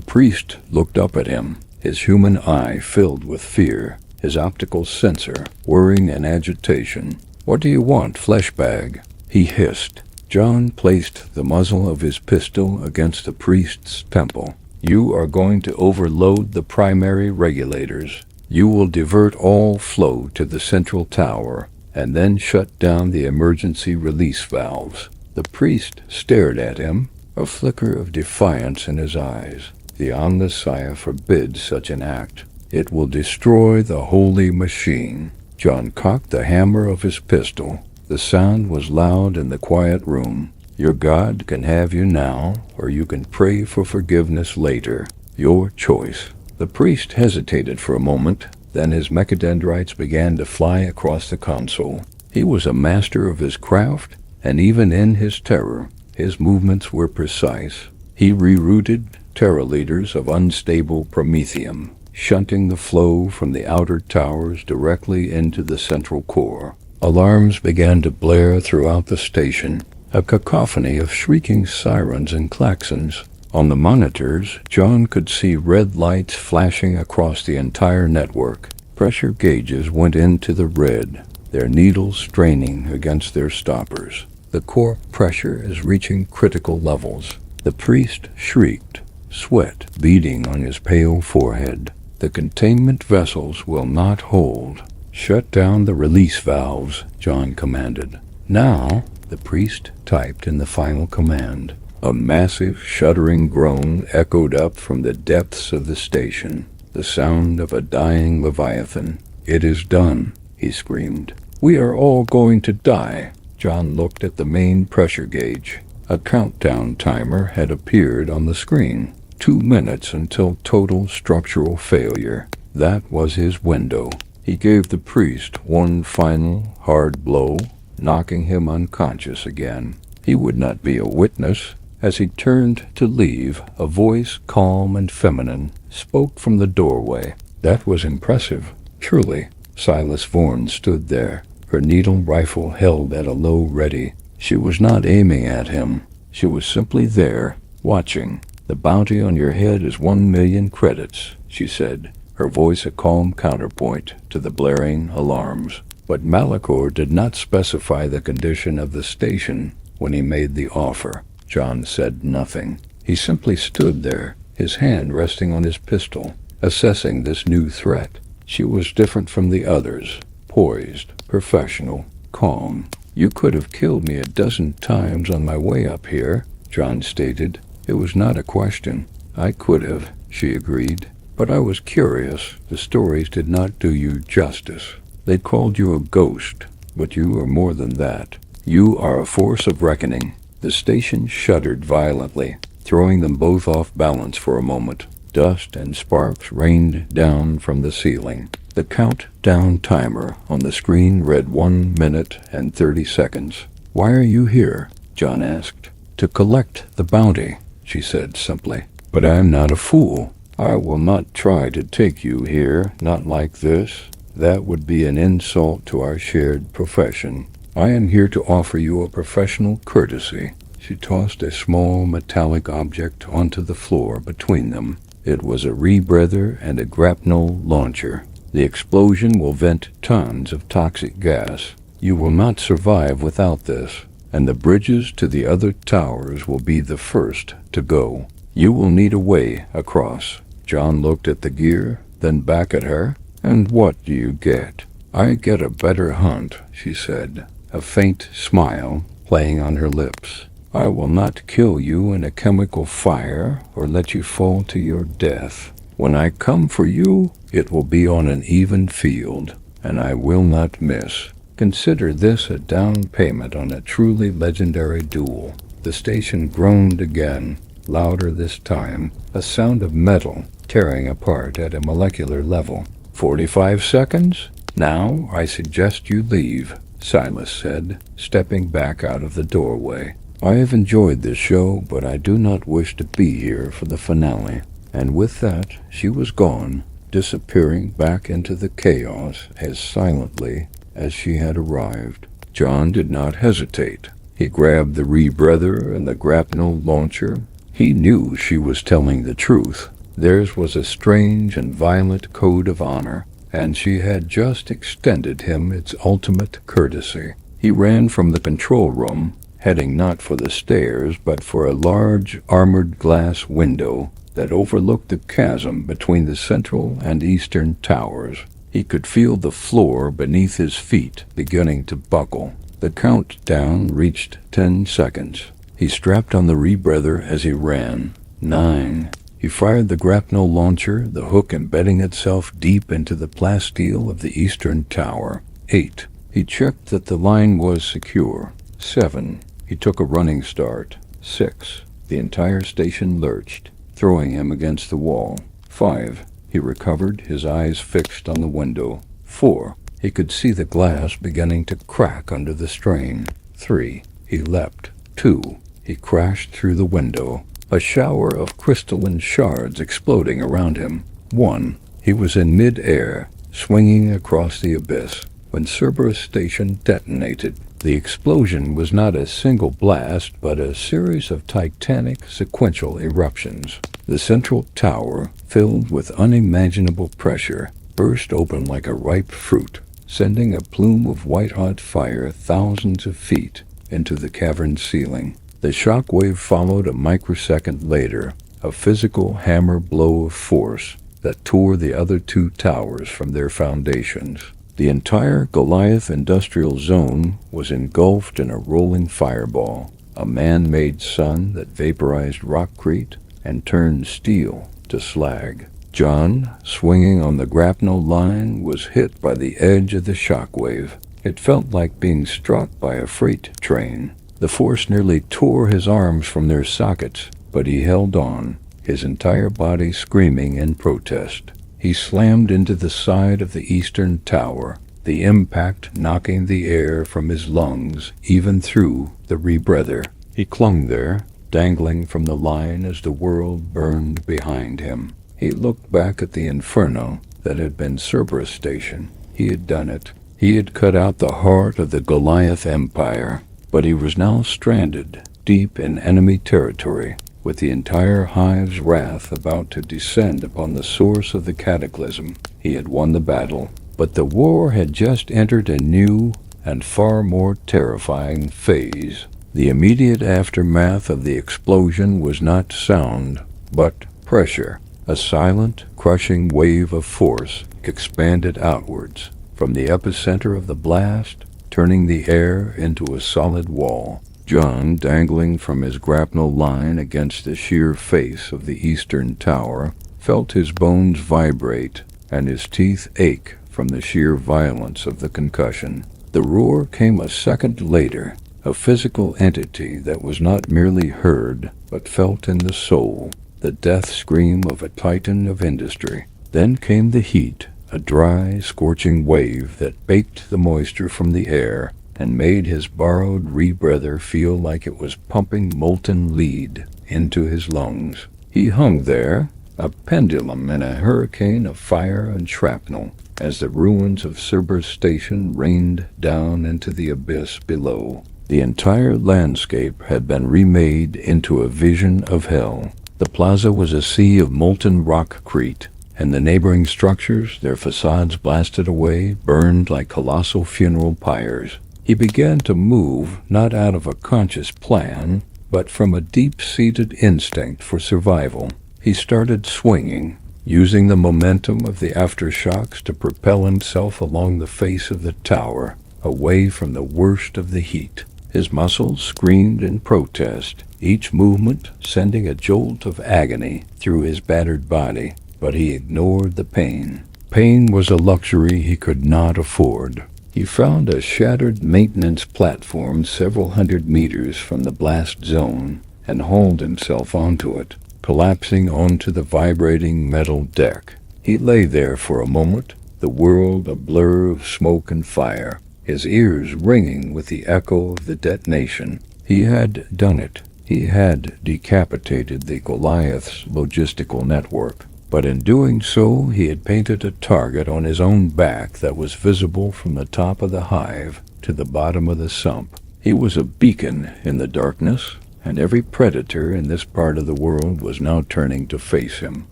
priest looked up at him, his human eye filled with fear, his optical sensor whirring in agitation. "What do you want, fleshbag?" he hissed. John placed the muzzle of his pistol against the priest's temple. "You are going to overload the primary regulators. You will divert all flow to the central tower, and then shut down the emergency release valves." The priest stared at him, a flicker of defiance in his eyes. "The Omnissiah forbids such an act. It will destroy the holy machine." John cocked the hammer of his pistol. The sound was loud in the quiet room. Your God can have you now, or you can pray for forgiveness later. Your choice. The priest hesitated for a moment, then his mechadendrites began to fly across the console. He was a master of his craft, and even in his terror, his movements were precise. He rerouted terror leaders of unstable promethium, shunting the flow from the outer towers directly into the central core. Alarms began to blare throughout the station, a cacophony of shrieking sirens and klaxons. On the monitors, John could see red lights flashing across the entire network. Pressure gauges went into the red, their needles straining against their stoppers. The core pressure is reaching critical levels. The priest shrieked, sweat beading on his pale forehead. The containment vessels will not hold. Shut down the release valves, John commanded. Now, the priest typed in the final command. A massive, shuddering groan echoed up from the depths of the station, the sound of a dying leviathan. It is done, he screamed. We are all going to die. John looked at the main pressure gauge. A countdown timer had appeared on the screen. 2 minutes until total structural failure. That was his window. He gave the priest one final, hard blow, knocking him unconscious again. He would not be a witness. As he turned to leave, a voice, calm and feminine, spoke from the doorway. That was impressive. Truly. Silas Vaughan stood there, her needle rifle held at a low ready. She was not aiming at him. She was simply there, watching. The bounty on your head is 1 million credits, she said, her voice a calm counterpoint to the blaring alarms. But Malachor did not specify the condition of the station when he made the offer. John said nothing. He simply stood there, his hand resting on his pistol, assessing this new threat. She was different from the others, poised, professional, calm. You could have killed me 12 times on my way up here, John stated. It was not a question. I could have, she agreed. But I was curious. The stories did not do you justice. They called you a ghost, but you are more than that. You are a force of reckoning. The station shuddered violently, throwing them both off balance for a moment. Dust and sparks rained down from the ceiling. The countdown timer on the screen read 1 minute and 30 seconds. Why are you here? John asked. To collect the bounty, she said simply. But I am not a fool. I will not try to take you here, not like this. That would be an insult to our shared profession. I am here to offer you a professional courtesy. She tossed a small metallic object onto the floor between them. It was a rebreather and a grapnel launcher. The explosion will vent tons of toxic gas. You will not survive without this, and the bridges to the other towers will be the first to go. You will need a way across. John looked at the gear, then back at her. And what do you get? I get a better hunt, she said, a faint smile playing on her lips. I will not kill you in a chemical fire or let you fall to your death. When I come for you, it will be on an even field, and I will not miss. Consider this a down payment on a truly legendary duel. The station groaned again, louder this time, a sound of metal tearing apart at a molecular level. 45 seconds? Now I suggest you leave, Silas said, stepping back out of the doorway. I have enjoyed this show, but I do not wish to be here for the finale. And with that, she was gone, disappearing back into the chaos as silently as she had arrived. John did not hesitate. He grabbed the rebreather and the grapnel launcher. He knew she was telling the truth. Theirs was a strange and violent code of honor, and she had just extended him its ultimate courtesy. He ran from the control room, heading not for the stairs, but for a large armored glass window that overlooked the chasm between the central and eastern towers. He could feel the floor beneath his feet beginning to buckle. The countdown reached 10 seconds. He strapped on the rebreather as he ran. 9. He fired the grapnel launcher, the hook embedding itself deep into the plasteel of the eastern tower. 8. He checked that the line was secure. 7. He took a running start. 6. The entire station lurched, throwing him against the wall. 5. He recovered, his eyes fixed on the window. 4. He could see the glass beginning to crack under the strain. 3. He leapt. 2. He crashed through the window, a shower of crystalline shards exploding around him. 1. He was in mid-air, swinging across the abyss, when Cerberus Station detonated. The explosion was not a single blast, but a series of titanic sequential eruptions. The central tower, filled with unimaginable pressure, burst open like a ripe fruit, sending a plume of white-hot fire thousands of feet into the cavern's ceiling. The shock wave followed a microsecond later, a physical hammer blow of force that tore the other two towers from their foundations. The entire Goliath industrial zone was engulfed in a rolling fireball, a man-made sun that vaporized rockcrete and turned steel to slag. John, swinging on the grapnel line, was hit by the edge of the shockwave. It felt like being struck by a freight train. The force nearly tore his arms from their sockets, but he held on, his entire body screaming in protest. He slammed into the side of the eastern tower, the impact knocking the air from his lungs even through the rebreather. He clung there, dangling from the line as the world burned behind him. He looked back at the inferno that had been Cerberus Station. He had done it. He had cut out the heart of the Goliath Empire, but he was now stranded deep in enemy territory, with the entire hive's wrath about to descend upon the source of the cataclysm. He had won the battle, but the war had just entered a new and far more terrifying phase. The immediate aftermath of the explosion was not sound, but pressure. A silent, crushing wave of force expanded outwards from the epicenter of the blast, turning the air into a solid wall. John, dangling from his grapnel line against the sheer face of the eastern tower, felt his bones vibrate and his teeth ache from the sheer violence of the concussion. The roar came a second later, a physical entity that was not merely heard, but felt in the soul, the death scream of a titan of industry. Then came the heat, a dry, scorching wave that baked the moisture from the air and made his borrowed rebreather feel like it was pumping molten lead into his lungs. He hung there, a pendulum in a hurricane of fire and shrapnel, as the ruins of Cerberus Station rained down into the abyss below. The entire landscape had been remade into a vision of hell. The plaza was a sea of molten rockcrete, and the neighboring structures, their facades blasted away, burned like colossal funeral pyres. He began to move, not out of a conscious plan, but from a deep-seated instinct for survival. He started swinging, using the momentum of the aftershocks to propel himself along the face of the tower, away from the worst of the heat. His muscles screamed in protest, each movement sending a jolt of agony through his battered body, but he ignored the pain. Pain was a luxury he could not afford. He found a shattered maintenance platform several hundred meters from the blast zone and hauled himself onto it, collapsing onto the vibrating metal deck. He lay there for a moment, the world a blur of smoke and fire, his ears ringing with the echo of the detonation. He had done it. He had decapitated the Goliath's logistical network. But in doing so, he had painted a target on his own back that was visible from the top of the hive to the bottom of the sump. He was a beacon in the darkness, and every predator in this part of the world was now turning to face him.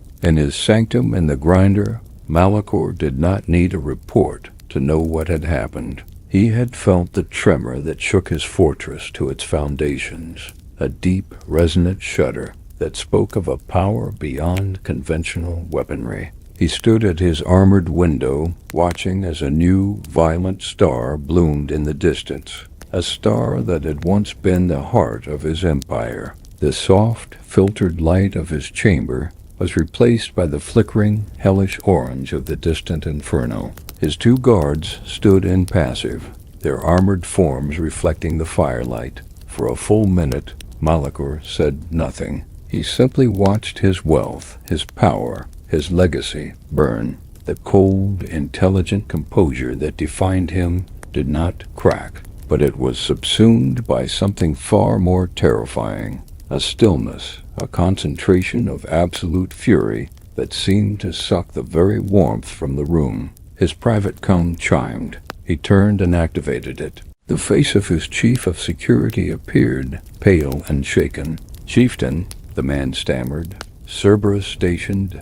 In his sanctum in the grinder, Malachor did not need a report to know what had happened. He had felt the tremor that shook his fortress to its foundations, a deep, resonant shudder that spoke of a power beyond conventional weaponry. He stood at his armored window, watching as a new, violent star bloomed in the distance, a star that had once been the heart of his empire. The soft, filtered light of his chamber was replaced by the flickering, hellish orange of the distant inferno. His two guards stood impassive, their armored forms reflecting the firelight. For a full minute, Malachor said nothing. He simply watched his wealth, his power, his legacy burn. The cold, intelligent composure that defined him did not crack, but it was subsumed by something far more terrifying. A stillness, a concentration of absolute fury that seemed to suck the very warmth from the room. His private cone chimed. He turned and activated it. The face of his chief of security appeared, pale and shaken. "Chieftain," the man stammered. "Cerberus stationed, ...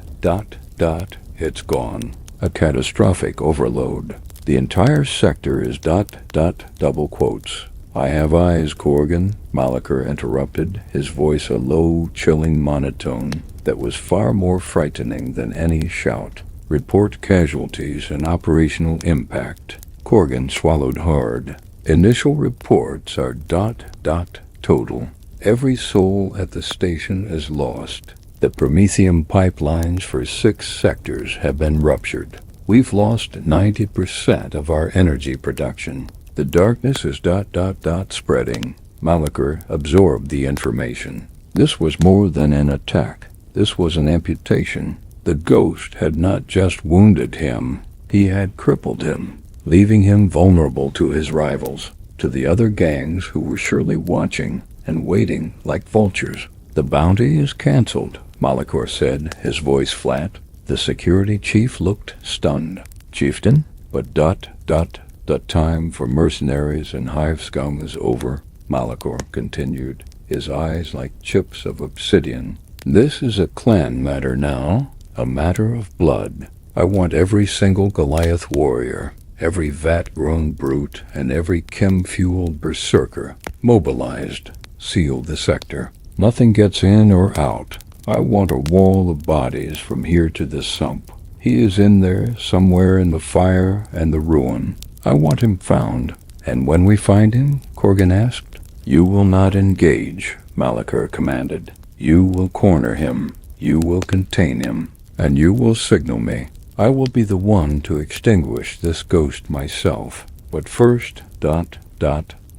It's gone. A catastrophic overload. The entire sector is ... double quotes. I have eyes, Corgan," Malachor interrupted, his voice a low, chilling monotone that was far more frightening than any shout. "Report casualties and operational impact." Corgan swallowed hard. "Initial reports are ... total. Every soul at the station is lost. The Prometheum pipelines for 6 sectors have been ruptured. We've lost 90% of our energy production. The darkness is ... spreading." Malachor absorbed the information. This was more than an attack. This was an amputation. The ghost had not just wounded him, he had crippled him, leaving him vulnerable to his rivals, to the other gangs who were surely watching and waiting like vultures. "The bounty is cancelled," Malachor said, his voice flat. The security chief looked stunned. "Chieftain? But ... the time for mercenaries and hive scum is over," Malachor continued, his eyes like chips of obsidian. "This is a clan matter now, a matter of blood. I want every single Goliath warrior, every vat-grown brute, and every chem-fueled berserker mobilized. Seal the sector. Nothing gets in or out. I want a wall of bodies from here to the sump. He is in there, somewhere in the fire and the ruin. I want him found." "And when we find him?" Corgan asked. "You will not engage," Malachor commanded. "You will corner him. You will contain him. And you will signal me. I will be the one to extinguish this ghost myself. But first ...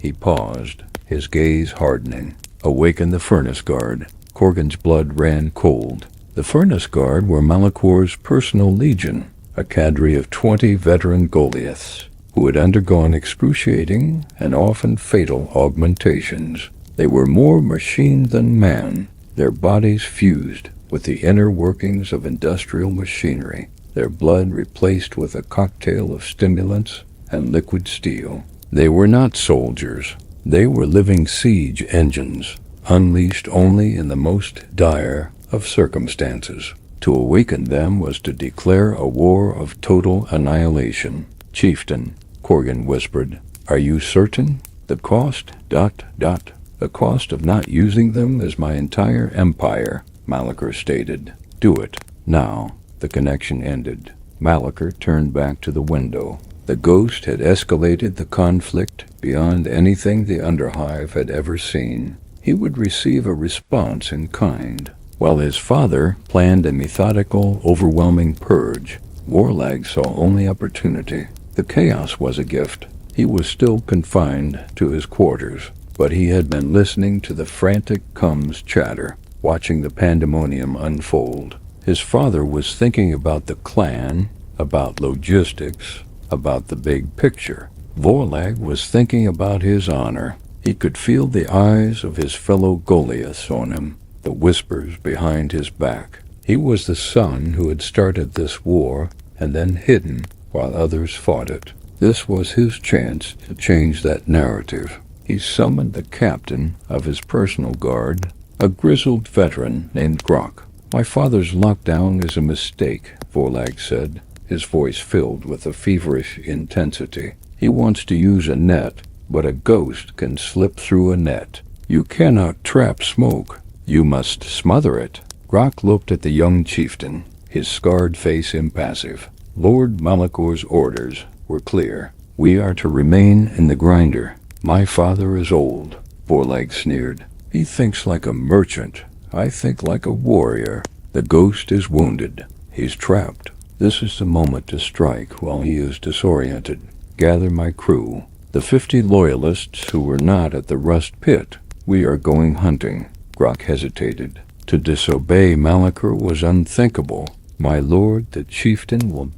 He paused, his gaze hardening. "Awaken the furnace guard." Corgan's blood ran cold. The furnace guard were Malachor's personal legion, a cadre of 20 veteran Goliaths, who had undergone excruciating and often fatal augmentations. They were more machine than man, their bodies fused with the inner workings of industrial machinery, their blood replaced with a cocktail of stimulants and liquid steel. They were not soldiers. They were living siege engines, unleashed only in the most dire of circumstances. To awaken them was to declare a war of total annihilation. "Chieftain," Corgan whispered, "are you certain? The cost ... The cost of not using them is my entire empire," Malachor stated. "Do it, now." The connection ended. Malachor turned back to the window. The ghost had escalated the conflict beyond anything the underhive had ever seen. He would receive a response in kind. While his father planned a methodical, overwhelming purge, Warlag saw only opportunity. The chaos was a gift. He was still confined to his quarters, but he had been listening to the frantic Cum's chatter, watching the pandemonium unfold. His father was thinking about the clan, about logistics, about the big picture. Warlag was thinking about his honor. He could feel the eyes of his fellow Goliaths on him, the whispers behind his back. He was the son who had started this war and then hidden while others fought it. This was his chance to change that narrative. He summoned the captain of his personal guard, a grizzled veteran named Grok. "My father's lockdown is a mistake," Warlag said, his voice filled with a feverish intensity. "He wants to use a net, but a ghost can slip through a net. You cannot trap smoke. You must smother it." Grok looked at the young chieftain, his scarred face impassive. Lord Malachor's orders were clear. "We are to remain in the grinder." "My father is old," Warlag sneered. "He thinks like a merchant. I think like a warrior. The ghost is wounded. He's trapped. This is the moment to strike while he is disoriented. Gather my crew, the 50 loyalists who were not at the rust pit. We are going hunting." Grok hesitated. To disobey Malachor was unthinkable. "My lord, the chieftain will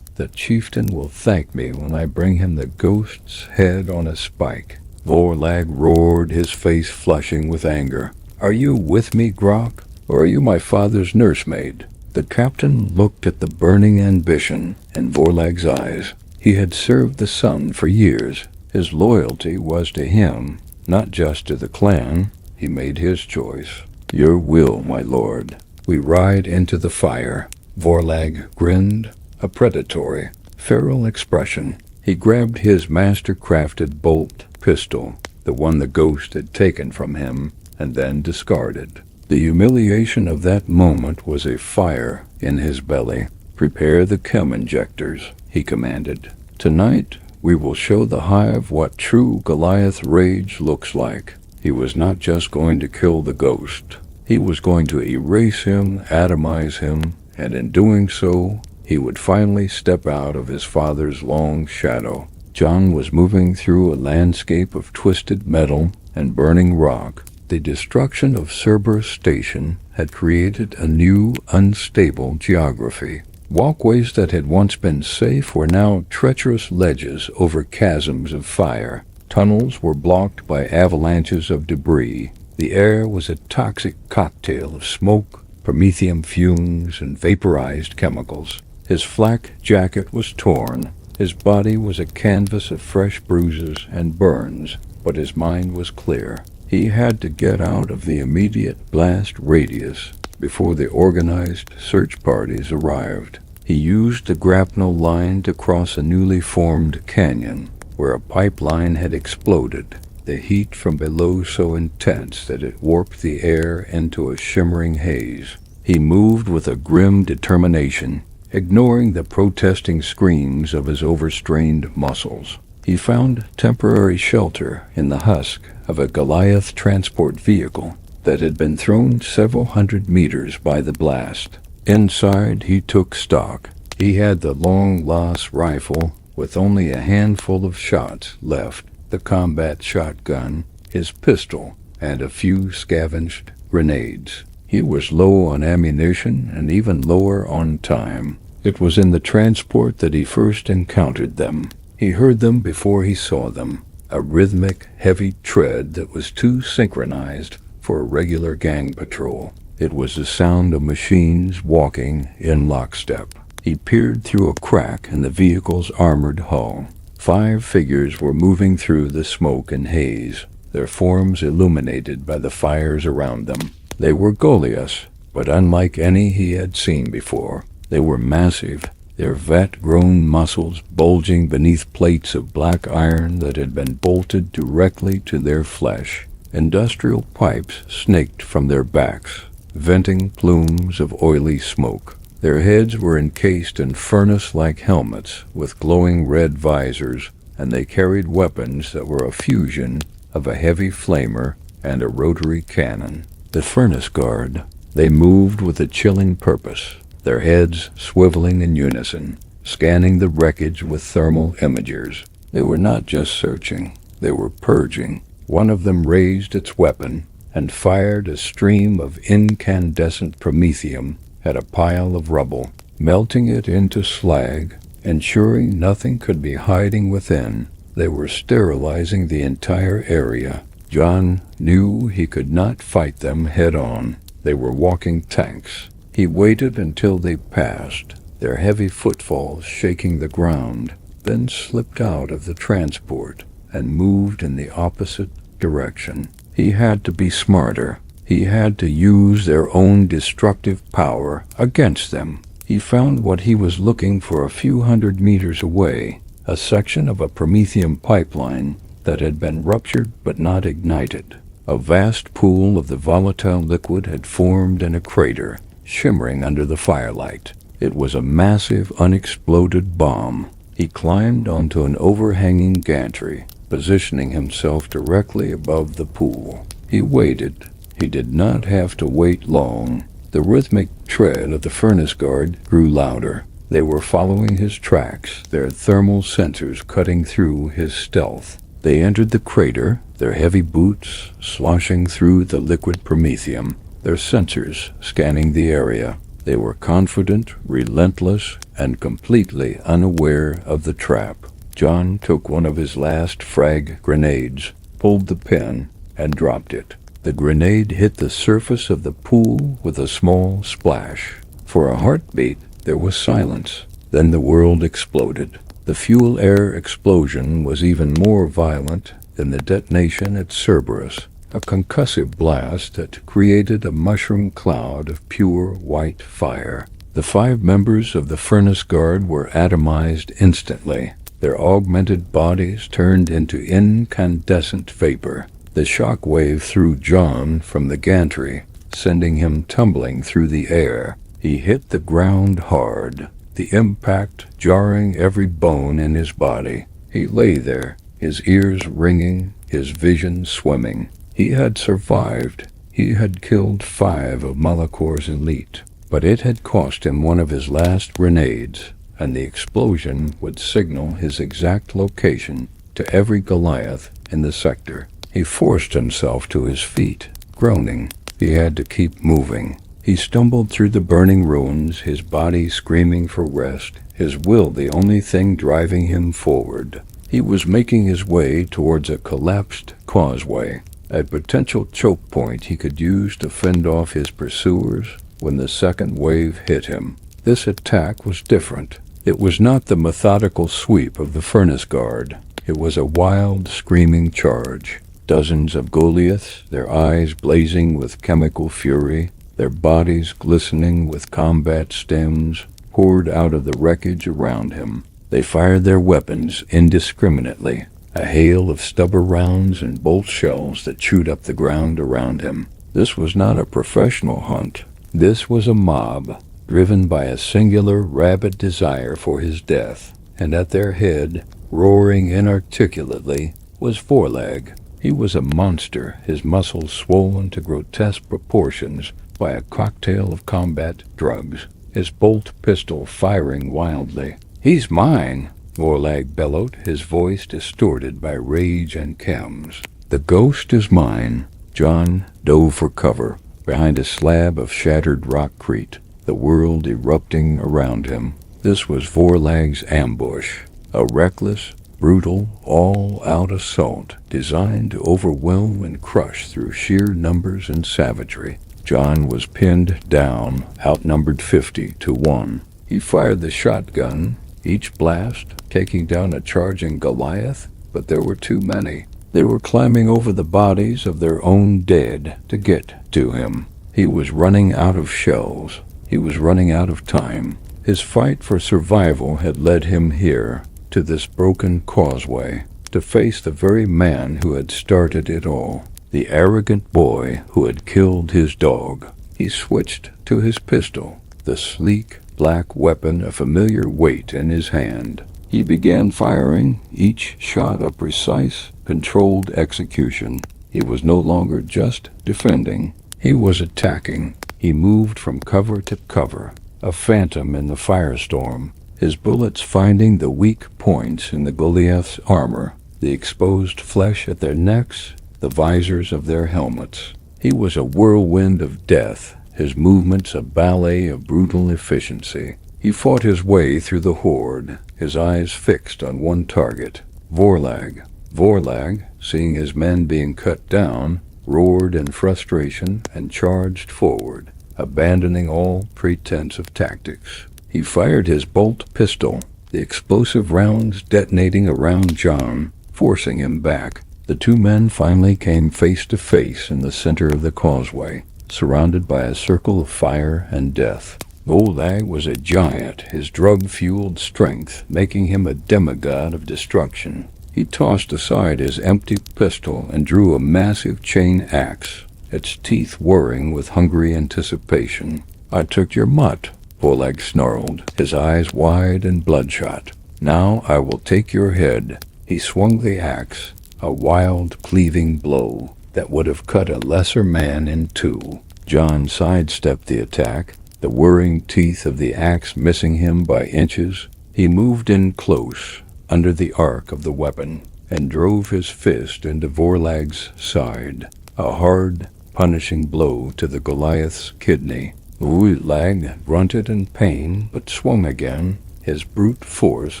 the chieftain will thank me when I bring him the ghost's head on a spike." Vorlag roared, his face flushing with anger. "Are you with me, Grok, or are you my father's nursemaid?" The captain looked at the burning ambition in Vorlag's eyes. He had served the sun for years. His loyalty was to him, not just to the clan. He made his choice. "Your will, my lord." "We ride into the fire." Vorlag grinned, a predatory, feral expression. He grabbed his master-crafted bolt pistol, the one the ghost had taken from him, and then discarded. The humiliation of that moment was a fire in his belly. "Prepare the chem injectors," he commanded. "Tonight we will show the hive what true Goliath rage looks like." He was not just going to kill the ghost. He was going to erase him, atomize him, and in doing so, he would finally step out of his father's long shadow. John was moving through a landscape of twisted metal and burning rock. The destruction of Cerberus Station had created a new, unstable geography. Walkways that had once been safe were now treacherous ledges over chasms of fire. Tunnels were blocked by avalanches of debris. The air was a toxic cocktail of smoke, promethium fumes, and vaporized chemicals. His flak jacket was torn. His body was a canvas of fresh bruises and burns, but his mind was clear. He had to get out of the immediate blast radius before the organized search parties arrived. He used the grapnel line to cross a newly formed canyon where a pipeline had exploded, the heat from below so intense that it warped the air into a shimmering haze. He moved with a grim determination, ignoring the protesting screams of his overstrained muscles. He found temporary shelter in the husk of a Goliath transport vehicle that had been thrown several hundred meters by the blast. Inside, he took stock. He had the long Las rifle with only a handful of shots left, the combat shotgun, his pistol, and a few scavenged grenades. He was low on ammunition and even lower on time. It was in the transport that he first encountered them. He heard them before he saw them, a rhythmic, heavy tread that was too synchronized for a regular gang patrol. It was the sound of machines walking in lockstep. He peered through a crack in the vehicle's armored hull. 5 figures were moving through the smoke and haze, their forms illuminated by the fires around them. They were Goliaths, but unlike any he had seen before. They were massive, their vat-grown muscles bulging beneath plates of black iron that had been bolted directly to their flesh. Industrial pipes snaked from their backs, venting plumes of oily smoke. Their heads were encased in furnace-like helmets with glowing red visors, and they carried weapons that were a fusion of a heavy flamer and a rotary cannon. The furnace guard. They moved with a chilling purpose, their heads swiveling in unison, scanning the wreckage with thermal imagers. They were not just searching, they were purging. One of them raised its weapon and fired a stream of incandescent promethium at a pile of rubble, melting it into slag, ensuring nothing could be hiding within. They were sterilizing the entire area. John knew he could not fight them head-on. They were walking tanks. He waited until they passed, their heavy footfalls shaking the ground, then slipped out of the transport and moved in the opposite direction. He had to be smarter. He had to use their own destructive power against them. He found what he was looking for a few hundred meters away, a section of a promethium pipeline that had been ruptured but not ignited. A vast pool of the volatile liquid had formed in a crater, shimmering under the firelight. It was a massive, unexploded bomb. He climbed onto an overhanging gantry, positioning himself directly above the pool. He waited. He did not have to wait long. The rhythmic tread of the furnace guard grew louder. They were following his tracks, their thermal sensors cutting through his stealth. They entered the crater, their heavy boots sloshing through the liquid promethium, their sensors scanning the area. They were confident, relentless, and completely unaware of the trap. John took one of his last frag grenades, pulled the pin, and dropped it. The grenade hit the surface of the pool with a small splash. For a heartbeat, there was silence. Then the world exploded. The fuel-air explosion was even more violent than the detonation at Cerberus, a concussive blast that created a mushroom cloud of pure white fire. The 5 members of the furnace guard were atomized instantly. Their augmented bodies turned into incandescent vapor. The shock wave threw John from the gantry, sending him tumbling through the air. He hit the ground hard, the impact jarring every bone in his body. He lay there, his ears ringing, his vision swimming. He had survived. He had killed 5 of Malakor's elite, but it had cost him one of his last grenades, and the explosion would signal his exact location to every Goliath in the sector. He forced himself to his feet, groaning. He had to keep moving. He stumbled through the burning ruins, his body screaming for rest, his will the only thing driving him forward. He was making his way towards a collapsed causeway, a potential choke point he could use to fend off his pursuers when the second wave hit him. This attack was different. It was not the methodical sweep of the furnace guard. It was a wild, screaming charge. Dozens of Goliaths, their eyes blazing with chemical fury, their bodies glistening with combat stems, poured out of the wreckage around him. They fired their weapons indiscriminately, a hail of stubber rounds and bolt shells that chewed up the ground around him. This was not a professional hunt. This was a mob, driven by a singular, rabid desire for his death, and at their head, roaring inarticulately, was Foreleg. He was a monster, his muscles swollen to grotesque proportions by a cocktail of combat drugs, his bolt pistol firing wildly. "He's mine!" Foreleg bellowed, his voice distorted by rage and chems. "The ghost is mine." John dove for cover, behind a slab of shattered rockcrete, the world erupting around him. This was Foreleg's ambush, a reckless, brutal, all-out assault designed to overwhelm and crush through sheer numbers and savagery. John was pinned down, outnumbered 50-1. He fired the shotgun, each blast taking down a charging Goliath, but there were too many. They were climbing over the bodies of their own dead to get to him. He was running out of shells. He was running out of time. His fight for survival had led him here, to this broken causeway, to face the very man who had started it all, the arrogant boy who had killed his dog. He switched to his pistol, the sleek, black weapon a familiar weight in his hand. He began firing, each shot a precise, controlled execution. He was no longer just defending. He was attacking. He moved from cover to cover, a phantom in the firestorm, his bullets finding the weak points in the Goliath's armor, the exposed flesh at their necks, the visors of their helmets. He was a whirlwind of death, his movements a ballet of brutal efficiency. He fought his way through the horde, his eyes fixed on one target, Foreleg. Foreleg, seeing his men being cut down, roared in frustration and charged forward, abandoning all pretense of tactics. He fired his bolt pistol, the explosive rounds detonating around John, forcing him back. The 2 men finally came face to face in the center of the causeway, surrounded by a circle of fire and death. Foreleg was a giant, his drug-fueled strength making him a demigod of destruction. He tossed aside his empty pistol and drew a massive chain axe, its teeth whirring with hungry anticipation. "I took your mutt," Foreleg snarled, his eyes wide and bloodshot. "Now I will take your head." He swung the axe, a wild, cleaving blow that would have cut a lesser man in 2. John sidestepped the attack, the whirring teeth of the axe missing him by inches. He moved in close, under the arc of the weapon, and drove his fist into Vorlag's side, a hard, punishing blow to the Goliath's kidney. Vorlag grunted in pain, but swung again, his brute force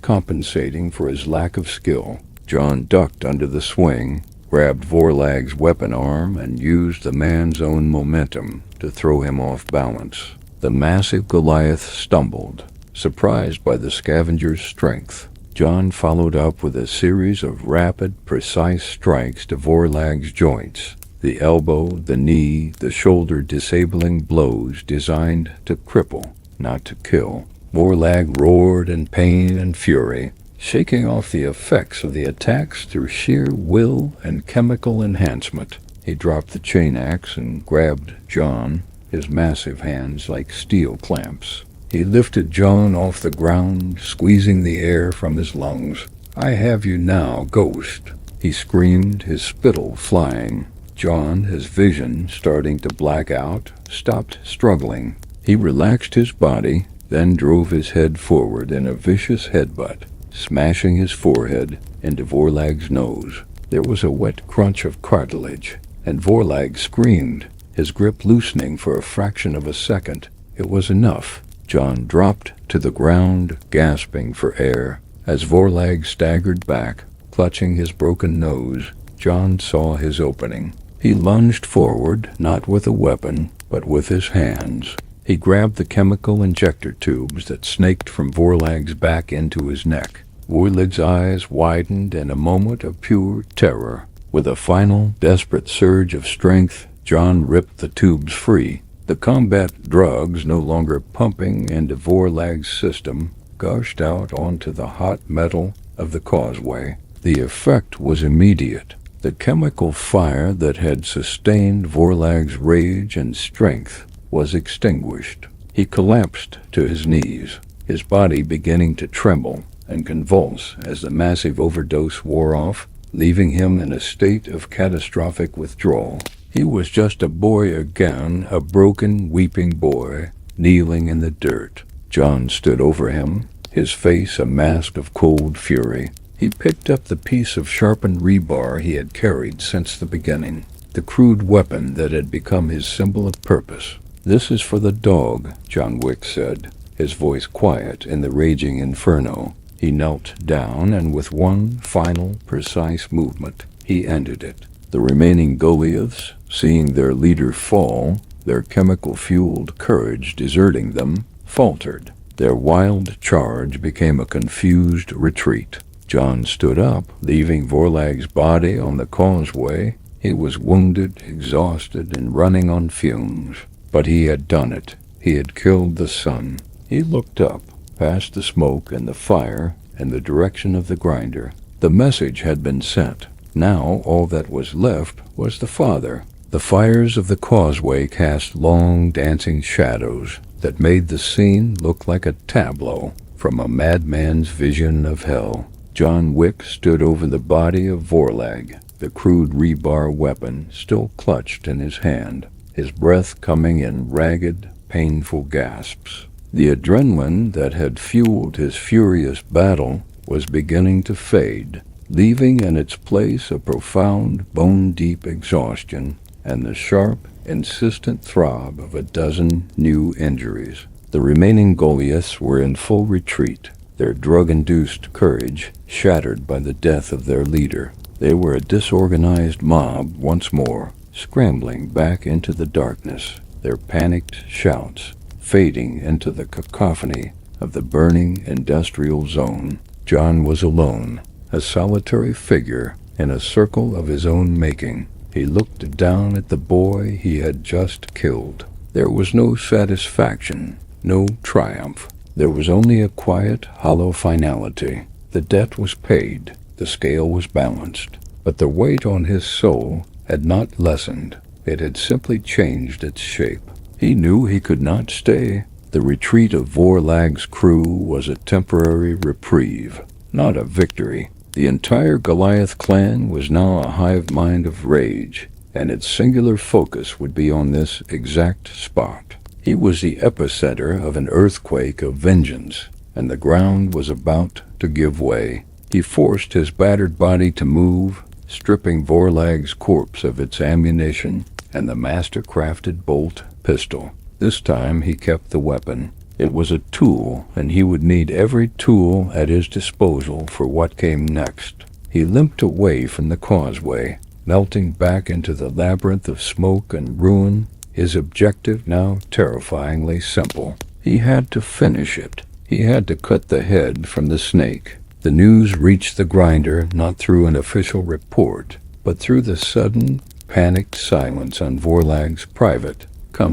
compensating for his lack of skill. John ducked under the swing, grabbed Vorlag's weapon arm, and used the man's own momentum to throw him off balance. The massive Goliath stumbled, surprised by the scavenger's strength. John followed up with a series of rapid, precise strikes to Vorlag's joints. The elbow, the knee, the shoulder disabling blows designed to cripple, not to kill. Vorlag roared in pain and fury, shaking off the effects of the attacks through sheer will and chemical enhancement. He dropped the chain axe and grabbed John, his massive hands like steel clamps. He lifted John off the ground, squeezing the air from his lungs. "I have you now, ghost," he screamed, his spittle flying. John, his vision starting to black out, stopped struggling. He relaxed his body, then drove his head forward in a vicious headbutt, smashing his forehead into Vorlag's nose. There was a wet crunch of cartilage, and Vorlag screamed, his grip loosening for a fraction of a second. It was enough. John dropped to the ground, gasping for air. As Vorlag staggered back, clutching his broken nose, John saw his opening. He lunged forward, not with a weapon, but with his hands. He grabbed the chemical injector tubes that snaked from Vorlag's back into his neck. Vorlag's eyes widened in a moment of pure terror. With a final, desperate surge of strength, John ripped the tubes free. The combat drugs, no longer pumping into Vorlag's system, gushed out onto the hot metal of the causeway. The effect was immediate. The chemical fire that had sustained Vorlag's rage and strength was extinguished. He collapsed to his knees, his body beginning to tremble and convulse as the massive overdose wore off, leaving him in a state of catastrophic withdrawal. He was just a boy again, a broken, weeping boy, kneeling in the dirt. John stood over him, his face a mask of cold fury. He picked up the piece of sharpened rebar he had carried since the beginning, the crude weapon that had become his symbol of purpose. "This is for the dog," John Wick said, his voice quiet in the raging inferno. He knelt down, and with one final, precise movement, he ended it. The remaining Goliaths, seeing their leader fall, their chemical-fueled courage deserting them, faltered. Their wild charge became a confused retreat. John stood up, leaving Vorlag's body on the causeway. He was wounded, exhausted, and running on fumes. But he had done it. He had killed the sun. He looked up, past the smoke and the fire, in the direction of the grinder. The message had been sent. Now all that was left was the father. The fires of the causeway cast long, dancing shadows that made the scene look like a tableau from a madman's vision of hell. John Wick stood over the body of Vorlag, the crude rebar weapon still clutched in his hand, his breath coming in ragged, painful gasps. The adrenaline that had fueled his furious battle was beginning to fade, leaving in its place a profound, bone-deep exhaustion and the sharp, insistent throb of a dozen new injuries. The remaining Goliaths were in full retreat, their drug-induced courage shattered by the death of their leader. They were a disorganized mob once more, scrambling back into the darkness, their panicked shouts fading into the cacophony of the burning industrial zone. John was alone, a solitary figure in a circle of his own making. He looked down at the boy he had just killed. There was no satisfaction, no triumph. There was only a quiet, hollow finality. The debt was paid, the scale was balanced, but the weight on his soul had not lessened. It had simply changed its shape. He knew he could not stay. The retreat of Vorlag's crew was a temporary reprieve, not a victory. The entire Goliath clan was now a hive mind of rage, and its singular focus would be on this exact spot. He was the epicenter of an earthquake of vengeance, and the ground was about to give way. He forced his battered body to move, stripping Vorlag's corpse of its ammunition and the master-crafted bolt pistol. This time he kept the weapon. It was a tool, and he would need every tool at his disposal for what came next. He limped away from the causeway, melting back into the labyrinth of smoke and ruin, his objective now terrifyingly simple. He had to finish it. He had to cut the head from the snake. The news reached the grinder not through an official report, but through the sudden, panicked silence on Vorlag's private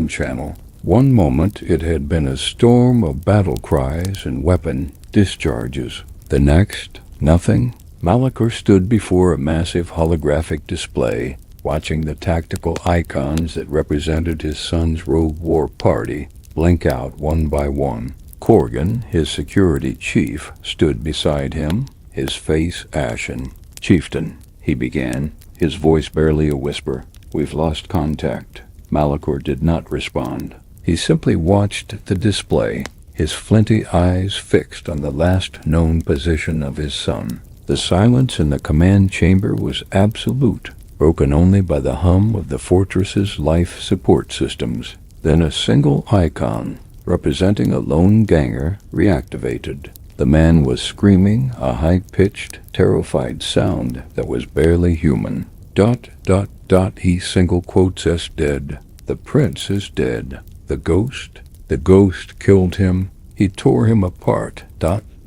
channel. One moment it had been a storm of battle cries and weapon discharges. The next, nothing. Malachor stood before a massive holographic display, watching the tactical icons that represented his son's rogue war party blink out one by one. Corgan, his security chief, stood beside him, his face ashen. "Chieftain," he began, his voice barely a whisper, "we've lost contact." Malachor did not respond. He simply watched the display, his flinty eyes fixed on the last known position of his son. The silence in the command chamber was absolute, broken only by the hum of the fortress's life support systems. Then a single icon, representing a lone ganger, reactivated. The man was screaming, a high-pitched, terrified sound that was barely human. ... He single quotes us dead. The prince is dead. The ghost killed him. He tore him apart. ...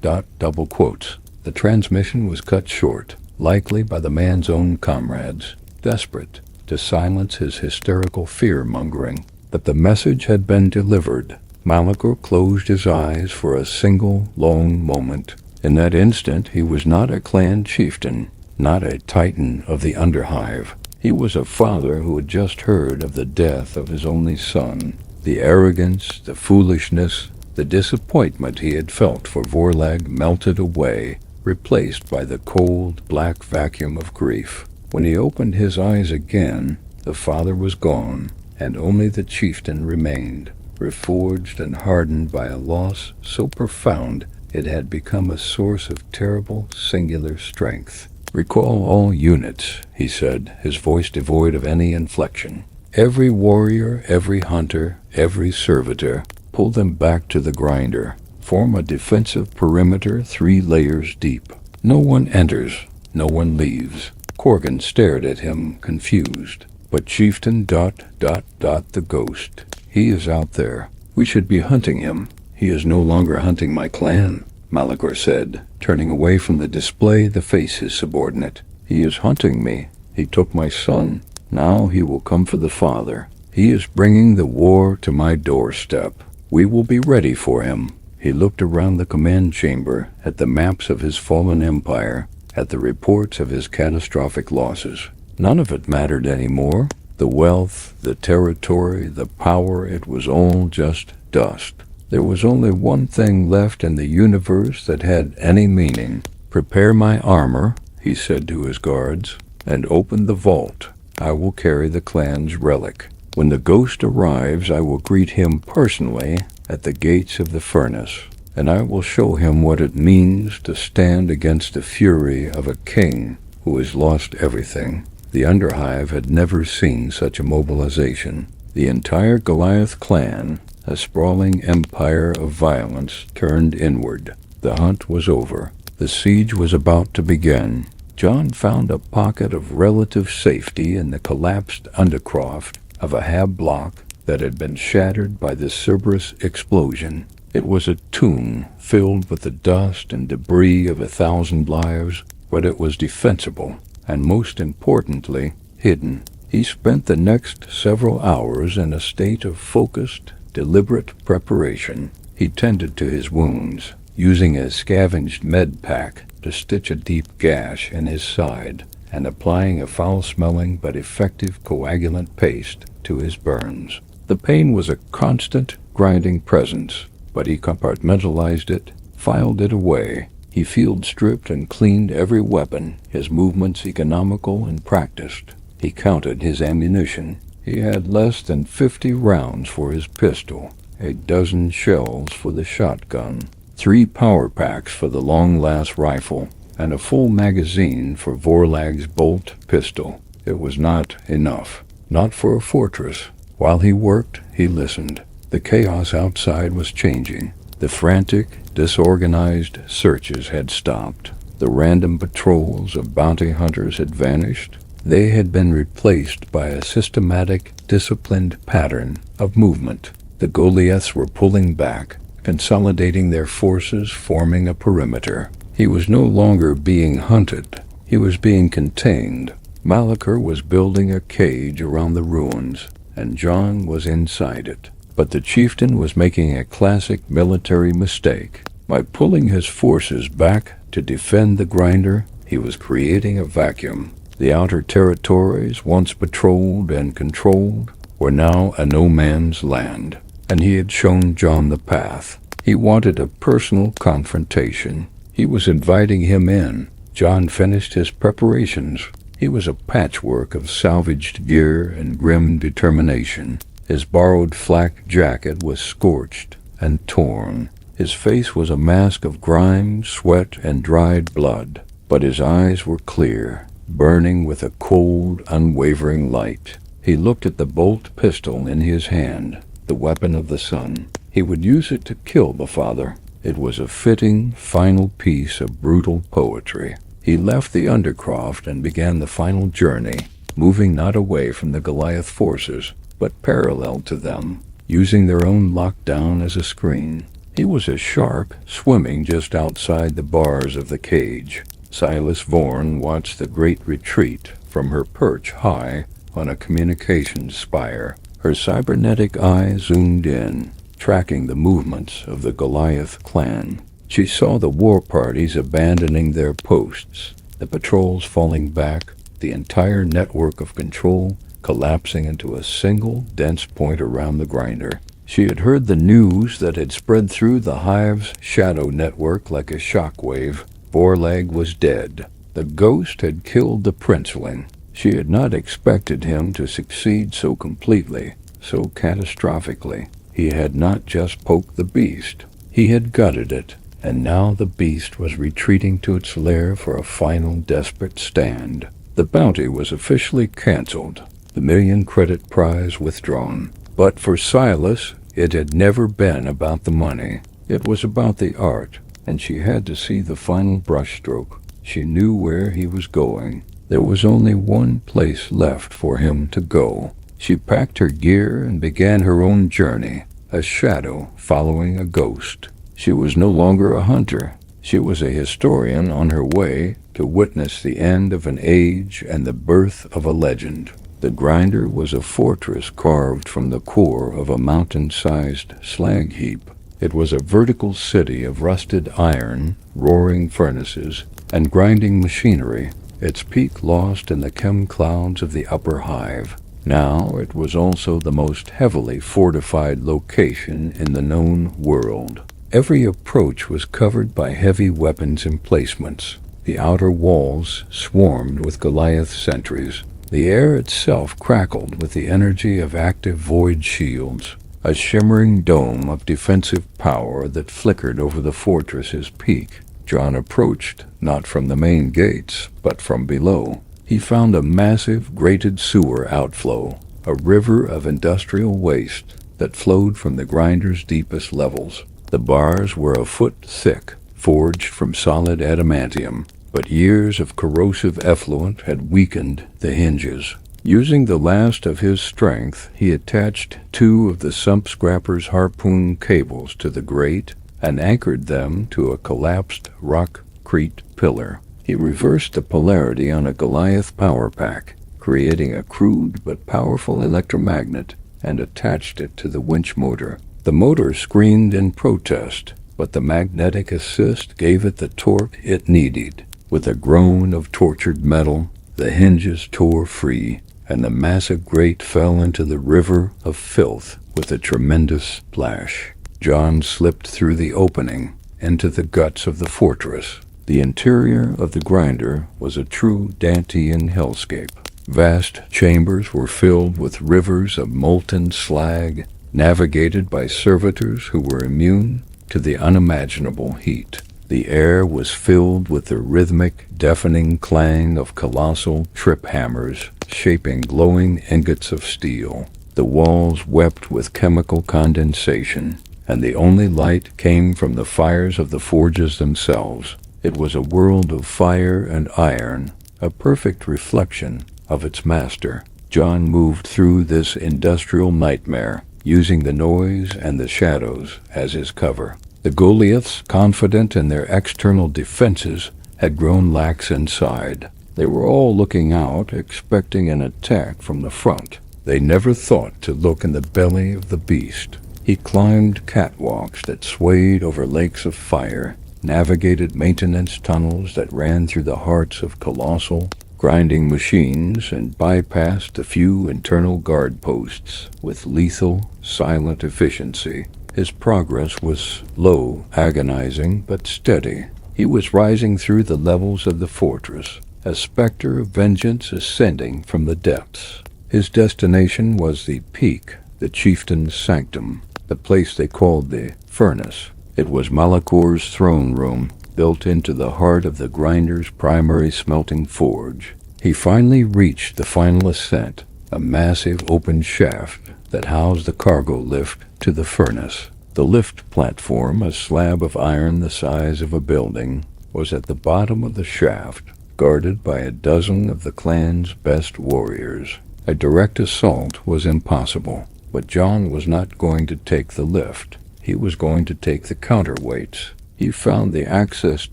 double quotes. The transmission was cut short, likely by the man's own comrades, desperate to silence his hysterical fear-mongering. But the message had been delivered. Malachor closed his eyes for a single, long moment. In that instant he was not a clan chieftain, not a titan of the underhive. He was a father who had just heard of the death of his only son. The arrogance, the foolishness, the disappointment he had felt for Vorlag melted away, replaced by the cold, black vacuum of grief. When he opened his eyes again, the father was gone, and only the chieftain remained, reforged and hardened by a loss so profound it had become a source of terrible, singular strength. "Recall all units," he said, his voice devoid of any inflection. "Every warrior, every hunter, every servitor, pull them back to the grinder. Form a defensive perimeter 3 layers deep. No one enters, no one leaves." Corgan stared at him, confused. "But Chieftain ... the ghost. He is out there. We should be hunting him." "He is no longer hunting my clan," Malachor said, turning away from the display to face his subordinate. "He is hunting me. He took my son. Now he will come for the father. He is bringing the war to my doorstep. We will be ready for him." He looked around the command chamber, at the maps of his fallen empire, at the reports of his catastrophic losses. None of it mattered anymore. The wealth, the territory, the power, it was all just dust. There was only one thing left in the universe that had any meaning. "Prepare my armor," he said to his guards, "and open the vault. I will carry the clan's relic. When the ghost arrives, I will greet him personally at the gates of the furnace, and I will show him what it means to stand against the fury of a king who has lost everything." The underhive had never seen such a mobilization. The entire Goliath clan, a sprawling empire of violence, turned inward. The hunt was over. The siege was about to begin. John found a pocket of relative safety in the collapsed undercroft of a hab block that had been shattered by the Cerberus explosion. It was a tomb filled with the dust and debris of 1,000 lives, but it was defensible, and most importantly, hidden. He spent the next several hours in a state of focused, deliberate preparation. He tended to his wounds, using a scavenged med pack to stitch a deep gash in his side, and applying a foul-smelling but effective coagulant paste to his burns. The pain was a constant, grinding presence, but he compartmentalized it, filed it away. He field-stripped and cleaned every weapon, his movements economical and practiced. He counted his ammunition. He had less than 50 rounds for his pistol, a dozen shells for the shotgun, 3 power packs for the long-last rifle, and a full magazine for Vorlag's bolt pistol. It was not enough. Not for a fortress. While he worked, he listened. The chaos outside was changing. The frantic, disorganized searches had stopped. The random patrols of bounty hunters had vanished. They had been replaced by a systematic, disciplined pattern of movement. The Goliaths were pulling back, consolidating their forces, forming a perimeter. He was no longer being hunted. He was being contained. Malachar was building a cage around the ruins, and John was inside it. But the chieftain was making a classic military mistake. By pulling his forces back to defend the grinder, he was creating a vacuum. The outer territories, once patrolled and controlled, were now a no-man's land, and he had shown John the path. He wanted a personal confrontation. He was inviting him in. John finished his preparations. He was a patchwork of salvaged gear and grim determination. His borrowed flak jacket was scorched and torn. His face was a mask of grime, sweat, and dried blood, but his eyes were clear, burning with a cold, unwavering light. He looked at the bolt pistol in his hand, the weapon of the sun. He would use it to kill the father. It was a fitting, final piece of brutal poetry. He left the Undercroft and began the final journey, moving not away from the Goliath forces, but parallel to them, using their own lockdown as a screen. He was a shark swimming just outside the bars of the cage. Silas Vaughan watched the great retreat from her perch high on a communications spire. Her cybernetic eye zoomed in, tracking the movements of the Goliath clan. She saw the war parties abandoning their posts, the patrols falling back, the entire network of control collapsing into a single dense point around the grinder. She had heard the news that had spread through the hive's shadow network like a shockwave. Vorlag was dead. The ghost had killed the princeling. She had not expected him to succeed so completely, so catastrophically. He had not just poked the beast. He had gutted it, and now the beast was retreating to its lair for a final desperate stand. The bounty was officially canceled, the 1,000,000-credit prize withdrawn. But for Silas, it had never been about the money. It was about the art, and she had to see the final brushstroke. She knew where he was going. There was only one place left for him to go. She packed her gear and began her own journey, a shadow following a ghost. She was no longer a hunter. She was a historian on her way to witness the end of an age and the birth of a legend. The grinder was a fortress carved from the core of a mountain-sized slag heap. It was a vertical city of rusted iron, roaring furnaces, and grinding machinery, its peak lost in the chem clouds of the upper hive. Now it was also the most heavily fortified location in the known world. Every approach was covered by heavy weapons emplacements. The outer walls swarmed with Goliath sentries. The air itself crackled with the energy of active void shields, a shimmering dome of defensive power that flickered over the fortress's peak. John approached, not from the main gates, but from below. He found a massive, grated sewer outflow, a river of industrial waste that flowed from the grinder's deepest levels. The bars were a foot thick, forged from solid adamantium, but years of corrosive effluent had weakened the hinges. Using the last of his strength, he attached 2 of the sump scrapper's harpoon cables to the grate and anchored them to a collapsed rock-crete pillar. He reversed the polarity on a Goliath power pack, creating a crude but powerful electromagnet, and attached it to the winch motor. The motor screamed in protest, but the magnetic assist gave it the torque it needed. With a groan of tortured metal, the hinges tore free, and the massive grate fell into the river of filth with a tremendous splash. John slipped through the opening into the guts of the fortress. The interior of the grinder was a true Dantean hellscape. Vast chambers were filled with rivers of molten slag, navigated by servitors who were immune to the unimaginable heat. The air was filled with the rhythmic, deafening clang of colossal trip hammers, shaping glowing ingots of steel. The walls wept with chemical condensation, and the only light came from the fires of the forges themselves. It was a world of fire and iron, a perfect reflection of its master. John moved through this industrial nightmare, using the noise and the shadows as his cover. The Goliaths, confident in their external defenses, had grown lax inside. They were all looking out, expecting an attack from the front. They never thought to look in the belly of the beast. He climbed catwalks that swayed over lakes of fire, navigated maintenance tunnels that ran through the hearts of colossal, grinding machines, and bypassed the few internal guard posts with lethal, silent efficiency. His progress was slow, agonizing, but steady. He was rising through the levels of the fortress, a specter of vengeance ascending from the depths. His destination was the peak, the chieftain's sanctum, the place they called the furnace. It was Malakor's throne room, built into the heart of the grinder's primary smelting forge. He finally reached the final ascent, a massive open shaft that housed the cargo lift to the furnace. The lift platform, a slab of iron the size of a building, was at the bottom of the shaft, guarded by a dozen of the clan's best warriors. A direct assault was impossible, but John was not going to take the lift. He was going to take the counterweights. He found the access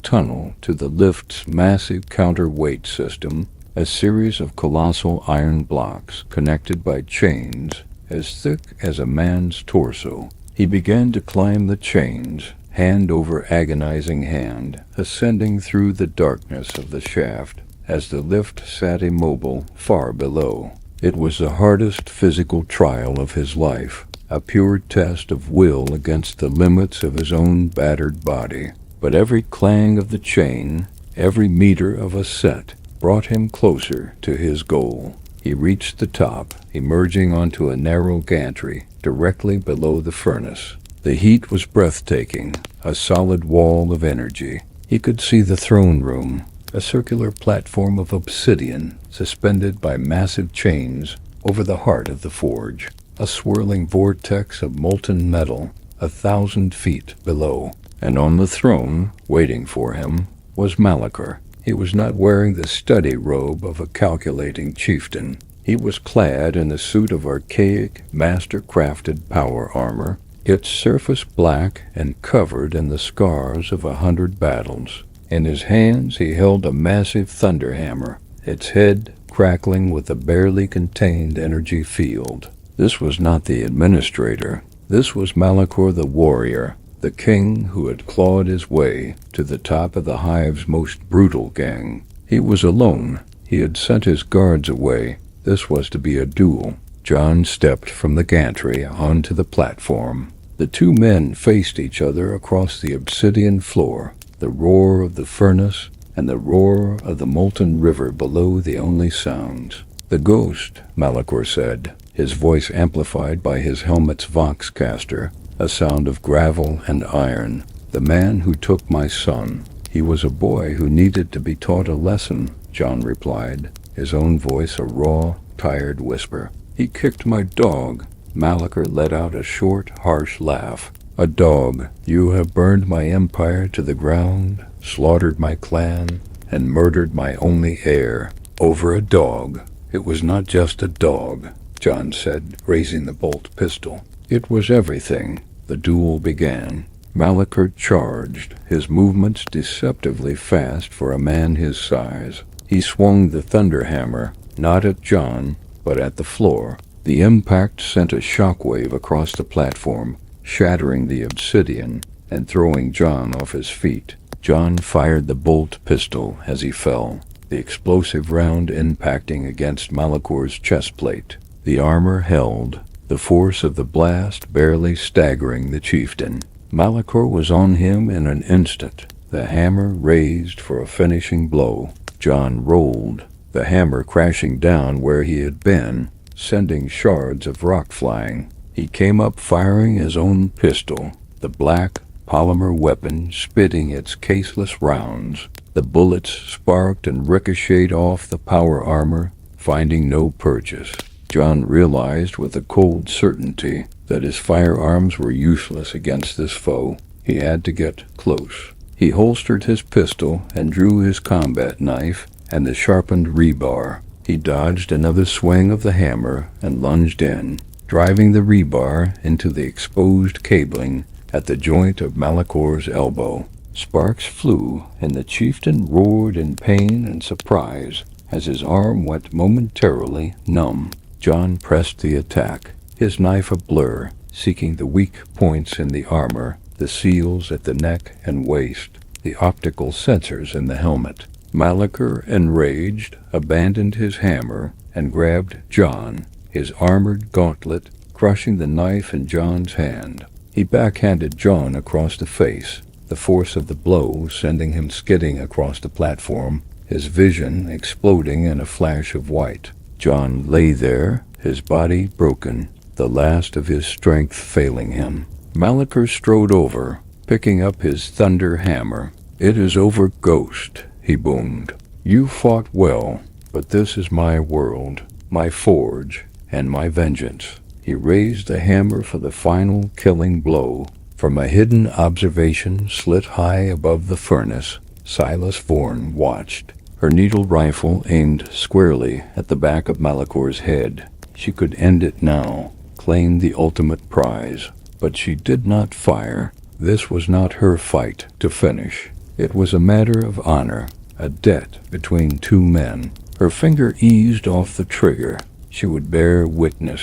tunnel to the lift's massive counterweight system, a series of colossal iron blocks connected by chains as thick as a man's torso. He began to climb the chains, hand over agonizing hand, ascending through the darkness of the shaft as the lift sat immobile far below. It was the hardest physical trial of his life, a pure test of will against the limits of his own battered body. But every clang of the chain, every meter of a set, brought him closer to his goal. He reached the top, emerging onto a narrow gantry directly below the furnace. The heat was breathtaking, a solid wall of energy. He could see the throne room, a circular platform of obsidian suspended by massive chains over the heart of the forge, a swirling vortex of molten metal 1,000 feet below. And on the throne, waiting for him, was Malakor. He was not wearing the study robe of a calculating chieftain. He was clad in a suit of archaic, master-crafted power armor, its surface black and covered in the scars of 100 battles. In his hands he held a massive thunder hammer, its head crackling with a barely contained energy field. This was not the administrator. This was Malakor the warrior, the king who had clawed his way to the top of the hive's most brutal gang. He was alone. He had sent his guards away. This was to be a duel. John stepped from the gantry onto the platform. The two men faced each other across the obsidian floor, the roar of the furnace and the roar of the molten river below the only sounds. "The ghost," Malakor said, his voice amplified by his helmet's voxcaster, a sound of gravel and iron. "The man who took my son. He was a boy who needed to be taught a lesson," John replied, his own voice a raw, tired whisper. "He kicked my dog." Malakor let out a short, harsh laugh. "A dog. You have burned my empire to the ground, slaughtered my clan, and murdered my only heir. Over a dog." "It was not just a dog," John said, raising the bolt pistol. "It was everything." The duel began. Malakor charged, his movements deceptively fast for a man his size. He swung the thunder hammer, not at John, but at the floor. The impact sent a shockwave across the platform, shattering the obsidian and throwing John off his feet. John fired the bolt pistol as he fell, the explosive round impacting against Malakor's chest plate. The armor held, the force of the blast barely staggering the chieftain. Malakor was on him in an instant, the hammer raised for a finishing blow. John rolled, the hammer crashing down where he had been, sending shards of rock flying. He came up firing his own pistol, the black polymer weapon spitting its caseless rounds. The bullets sparked and ricocheted off the power armor, finding no purchase. John realized with a cold certainty that his firearms were useless against this foe. He had to get close. He holstered his pistol and drew his combat knife and the sharpened rebar. He dodged another swing of the hammer and lunged in, driving the rebar into the exposed cabling at the joint of Malakor's elbow. Sparks flew, and the chieftain roared in pain and surprise as his arm went momentarily numb. John pressed the attack, his knife a blur, seeking the weak points in the armor, the seals at the neck and waist, the optical sensors in the helmet. Malakor, enraged, abandoned his hammer and grabbed John, his armored gauntlet crushing the knife in John's hand. He backhanded John across the face, the force of the blow sending him skidding across the platform, his vision exploding in a flash of white. John lay there, his body broken, the last of his strength failing him. Malakor strode over, picking up his thunder hammer. "It is over, Ghost," he boomed. "You fought well, but this is my world, my forge, and my vengeance." He raised the hammer for the final killing blow. From a hidden observation slit high above the furnace, Silas Vorn watched, her needle rifle aimed squarely at the back of Malakor's head. She could end it now, claim the ultimate prize. But she did not fire. This was not her fight to finish. It was a matter of honor, a debt between two men. Her finger eased off the trigger. She would bear witness.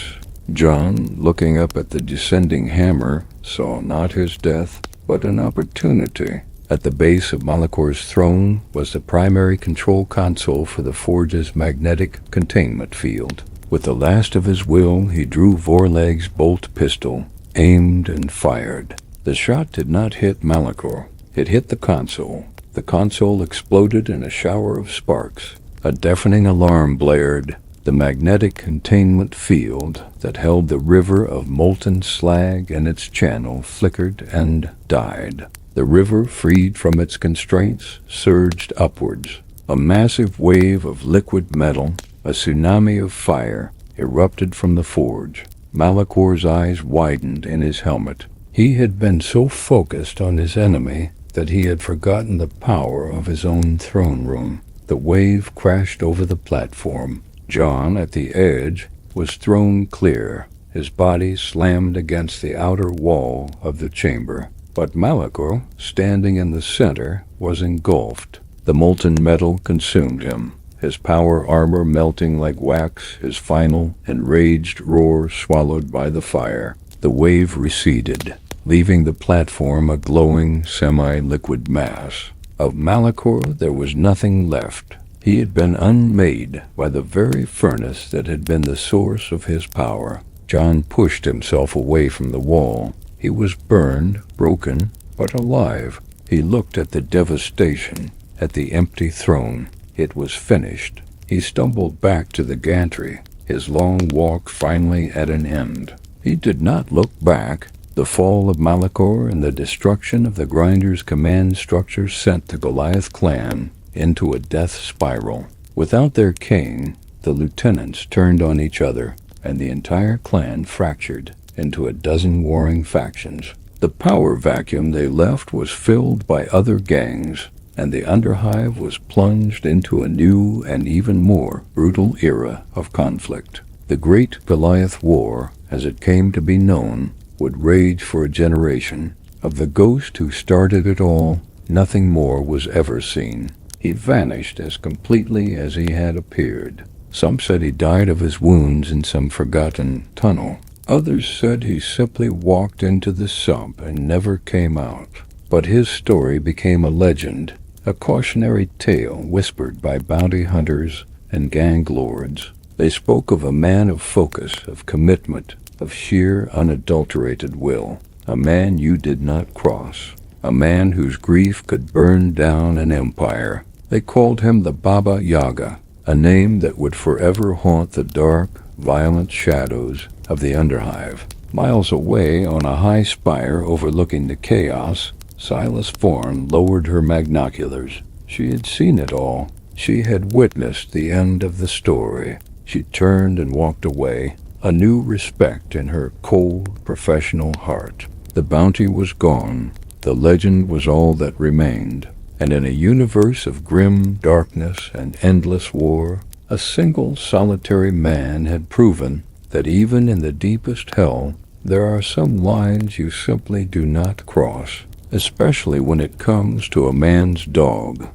John, looking up at the descending hammer, saw not his death, but an opportunity. At the base of Malakor's throne was the primary control console for the forge's magnetic containment field. With the last of his will, he drew Vorleg's bolt pistol, aimed and fired. The shot did not hit Malakor. It hit the console. The console exploded in a shower of sparks. A deafening alarm blared. The magnetic containment field that held the river of molten slag in its channel flickered and died. The river, freed from its constraints, surged upwards. A massive wave of liquid metal, a tsunami of fire, erupted from the forge. Malakor's eyes widened in his helmet. He had been so focused on his enemy that he had forgotten the power of his own throne room. The wave crashed over the platform. John, at the edge, was thrown clear, his body slammed against the outer wall of the chamber. But Malakor, standing in the center, was engulfed. The molten metal consumed him, his power armor melting like wax, his final, enraged roar swallowed by the fire. The wave receded, leaving the platform a glowing, semi-liquid mass. Of Malakor there was nothing left. He had been unmade by the very furnace that had been the source of his power. John pushed himself away from the wall. He was burned, broken, but alive. He looked at the devastation, at the empty throne. It was finished. He stumbled back to the gantry, his long walk finally at an end. He did not look back. The fall of Malakor and the destruction of the Grinders' command structure sent the Goliath clan into a death spiral. Without their king, the lieutenants turned on each other, and the entire clan fractured into a dozen warring factions. The power vacuum they left was filled by other gangs, and the underhive was plunged into a new and even more brutal era of conflict. The Great Goliath War, as it came to be known, would rage for a generation. Of the ghost who started it all, nothing more was ever seen. He vanished as completely as he had appeared. Some said he died of his wounds in some forgotten tunnel. Others said he simply walked into the sump and never came out. But his story became a legend, a cautionary tale whispered by bounty hunters and gang lords. They spoke of a man of focus, of commitment, of sheer unadulterated will, a man you did not cross, a man whose grief could burn down an empire. They called him the Baba Yaga, a name that would forever haunt the dark, violent shadows of the underhive. Miles away on a high spire overlooking the chaos, Silas Thorne lowered her magnoculars. She had seen it all. She had witnessed the end of the story. She turned and walked away, a new respect in her cold, professional heart. The bounty was gone. The legend was all that remained. And in a universe of grim darkness and endless war, a single solitary man had proven that even in the deepest hell, there are some lines you simply do not cross, especially when it comes to a man's dog.